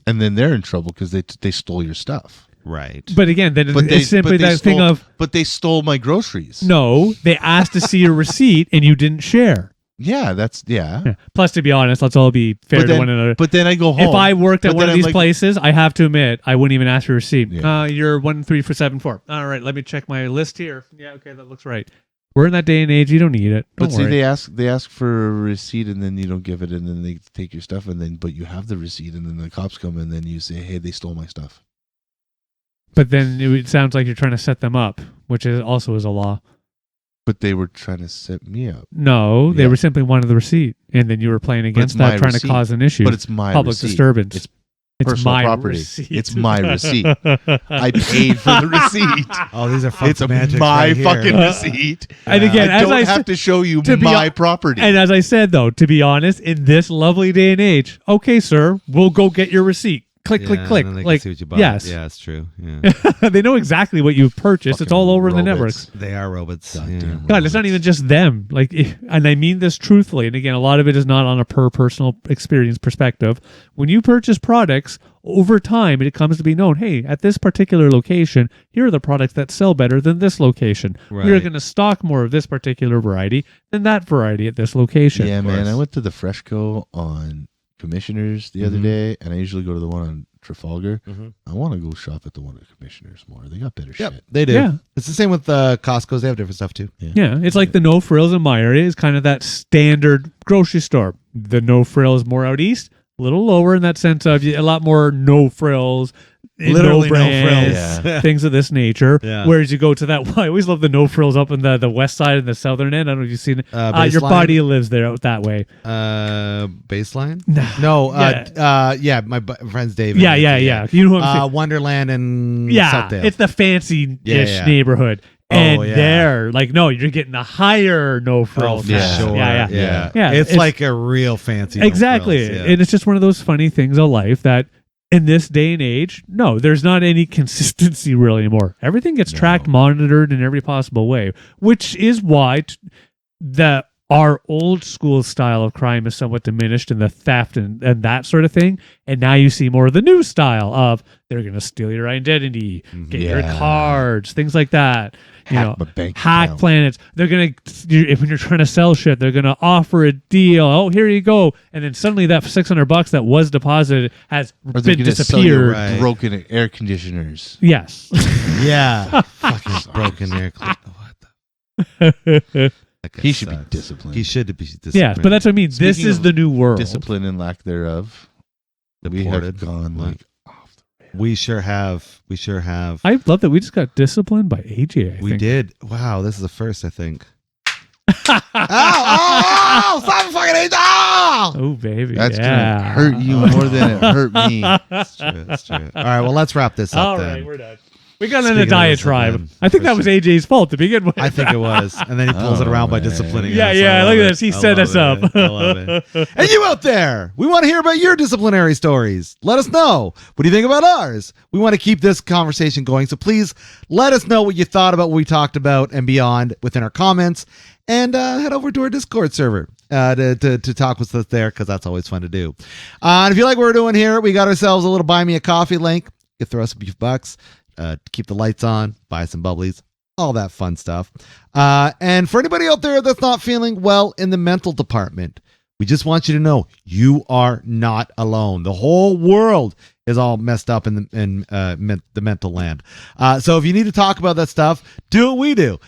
And then they're in trouble because they stole your stuff. Right. But again, then it's simply that thing of But they stole my groceries. no, they asked to see your receipt and you didn't share. Yeah, Yeah. Plus, to be honest, let's all be fair But to one another. But then I go home. If I worked at But one then of I'm these like- places, I have to admit, I wouldn't even ask for a receipt. Yeah. You're 13474. All right, let me check my list here. Yeah, okay, that looks right. We're in that day and age. You don't need it. Don't But see, worry. they ask for a receipt and then you don't give it, and then they take your stuff, and then but you have the receipt, and then the cops come and then you say, hey, they stole my stuff. But then it sounds like you're trying to set them up, which also is a law. But they were trying to set me up. No, they Yeah. were simply wanted the receipt, and then you were playing against it's my that, trying receipt. to cause an issue. But it's my public receipt. disturbance. It's It's personal my property. receipt. It's my receipt. I paid for the receipt. Oh, these are fun It's semantics my right here. fucking receipt. And again, I as don't I have said, to show you to be my hon- property. and as I said, though, to be honest, in this lovely day and age, okay, sir, we'll go get your receipt. Click, Yeah, click, click. and then they can Like, see what you bought. yes. Yeah, it's true. Yeah. they know exactly what you've purchased. It's Fucking all over the robots. networks. They are robots. Goddamn God, it's not even just them. Like, and I mean this truthfully. And again, a lot of it is not on a per personal experience perspective. When you purchase products, over time, it comes to be known, hey, at this particular location, here are the products that sell better than this location. We're Right. going to stock more of this particular variety than that variety at this location. Yeah, man. course. I went to the Freshco on Commissioners the other Mhm. day, and I usually go to the one on Trafalgar. Mhm. I want to go shop at the one at Commissioners more. They got better Yep, shit. they do. Yeah. It's the same with Costco's. They have different stuff too. Yeah, it's like the no frills in my area is kind of that standard grocery store. The no frills more out east, a little lower in that sense of a lot more no frills, Literally no brands, frills. things of this nature. Yeah. Whereas you go to that, I always love the no frills up in the west side and the southern end. I don't know if you've seen it. Your Baseline? buddy lives there out that way. Baseline? Nah. No. Yeah. Yeah. My friend's David. Yeah. You know what I'm saying? Wonderland and Yeah, Southdale. it's the fancy-ish Yeah. neighborhood. Oh, And yeah. there, like, no, you're getting the higher no Oh, frills. for Yeah. sure. Yeah. It's like a real fancy. no Exactly. frills, yeah. And it's just one of those funny things of life that in this day and age, no, there's not any consistency really anymore. Everything gets tracked, monitored in every possible way, which is why our old school style of crime is somewhat diminished in the theft and that sort of thing. And now you see more of the new style of they're going to steal your identity, get your Yeah. cards, things like that. Hack my bank hack account. planets. They're going to, when you're trying to sell shit, they're going to offer a deal. Oh, here you go. And then suddenly that $600 that was deposited has Or they're been gonna sell you disappeared. Right. broken air conditioners. Yes. Yeah. Fucking broken air. What the? That guy He should be sucks. disciplined. He should be disciplined. Yes, but that's what I mean. This Speaking is of the new world. Discipline and lack thereof. We have Deported. gone like off the rails. We sure have. We sure have. I love that we just got disciplined by AJ. I We think. did. Wow, this is the first, I think. Ow! Stop fucking it! Ow! Oh baby, That's yeah. gonna hurt you more than it hurt me. That's true. That's true. All right, well, let's wrap this up All then. right, we're done. We got in Speaking a of diatribe. discipline, I think for that was AJ's fault to begin with. I think it was. And then he pulls it Oh, around by man. disciplining Yeah, us. yeah, I look love at this. He I set love us up. it. I love it. And you out there, we want to hear about your disciplinary stories. Let us know. What do you think about ours? We want to keep this conversation going. So please let us know what you thought about what we talked about and beyond within our comments. And head over to our Discord server to talk with us there, because that's always fun to do. And if you like what we're doing here, we got ourselves a little Buy Me a Coffee link. You throw us a few bucks. Keep the lights on, buy some bubblies, all that fun stuff. And for anybody out there that's not feeling well in the mental department, we just want you to know you are not alone. The whole world is all messed up in the mental land. So if you need to talk about that stuff, do what we do.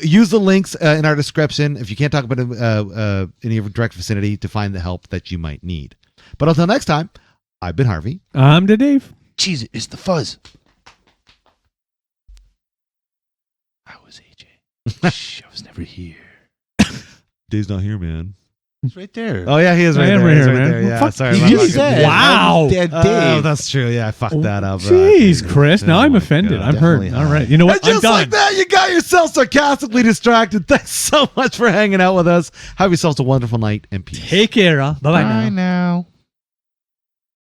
Use the links in our description if you can't talk about it in your direct vicinity to find the help that you might need. But until next time, I've been Harvey. I'm the Dave. Jeez, it's the fuzz. I was AJ. Shh, I was never here. Dave's not here, man. It's right there. Oh yeah, he is I right am there. right He's here, right man. there. Well, Yeah, fuck sorry. you my just fucking- said. Wow. Dead Oh, Dave. that's true. Yeah, I fucked that up. Jeez, Chris. Now I'm my offended. God. I'm hurt. Definitely All high. right. You know what? And just I'm done. like that, you got yourself sarcastically distracted. Thanks so much for hanging out with us. Have yourselves a wonderful night and peace. Take care. Bye bye Bye now. now.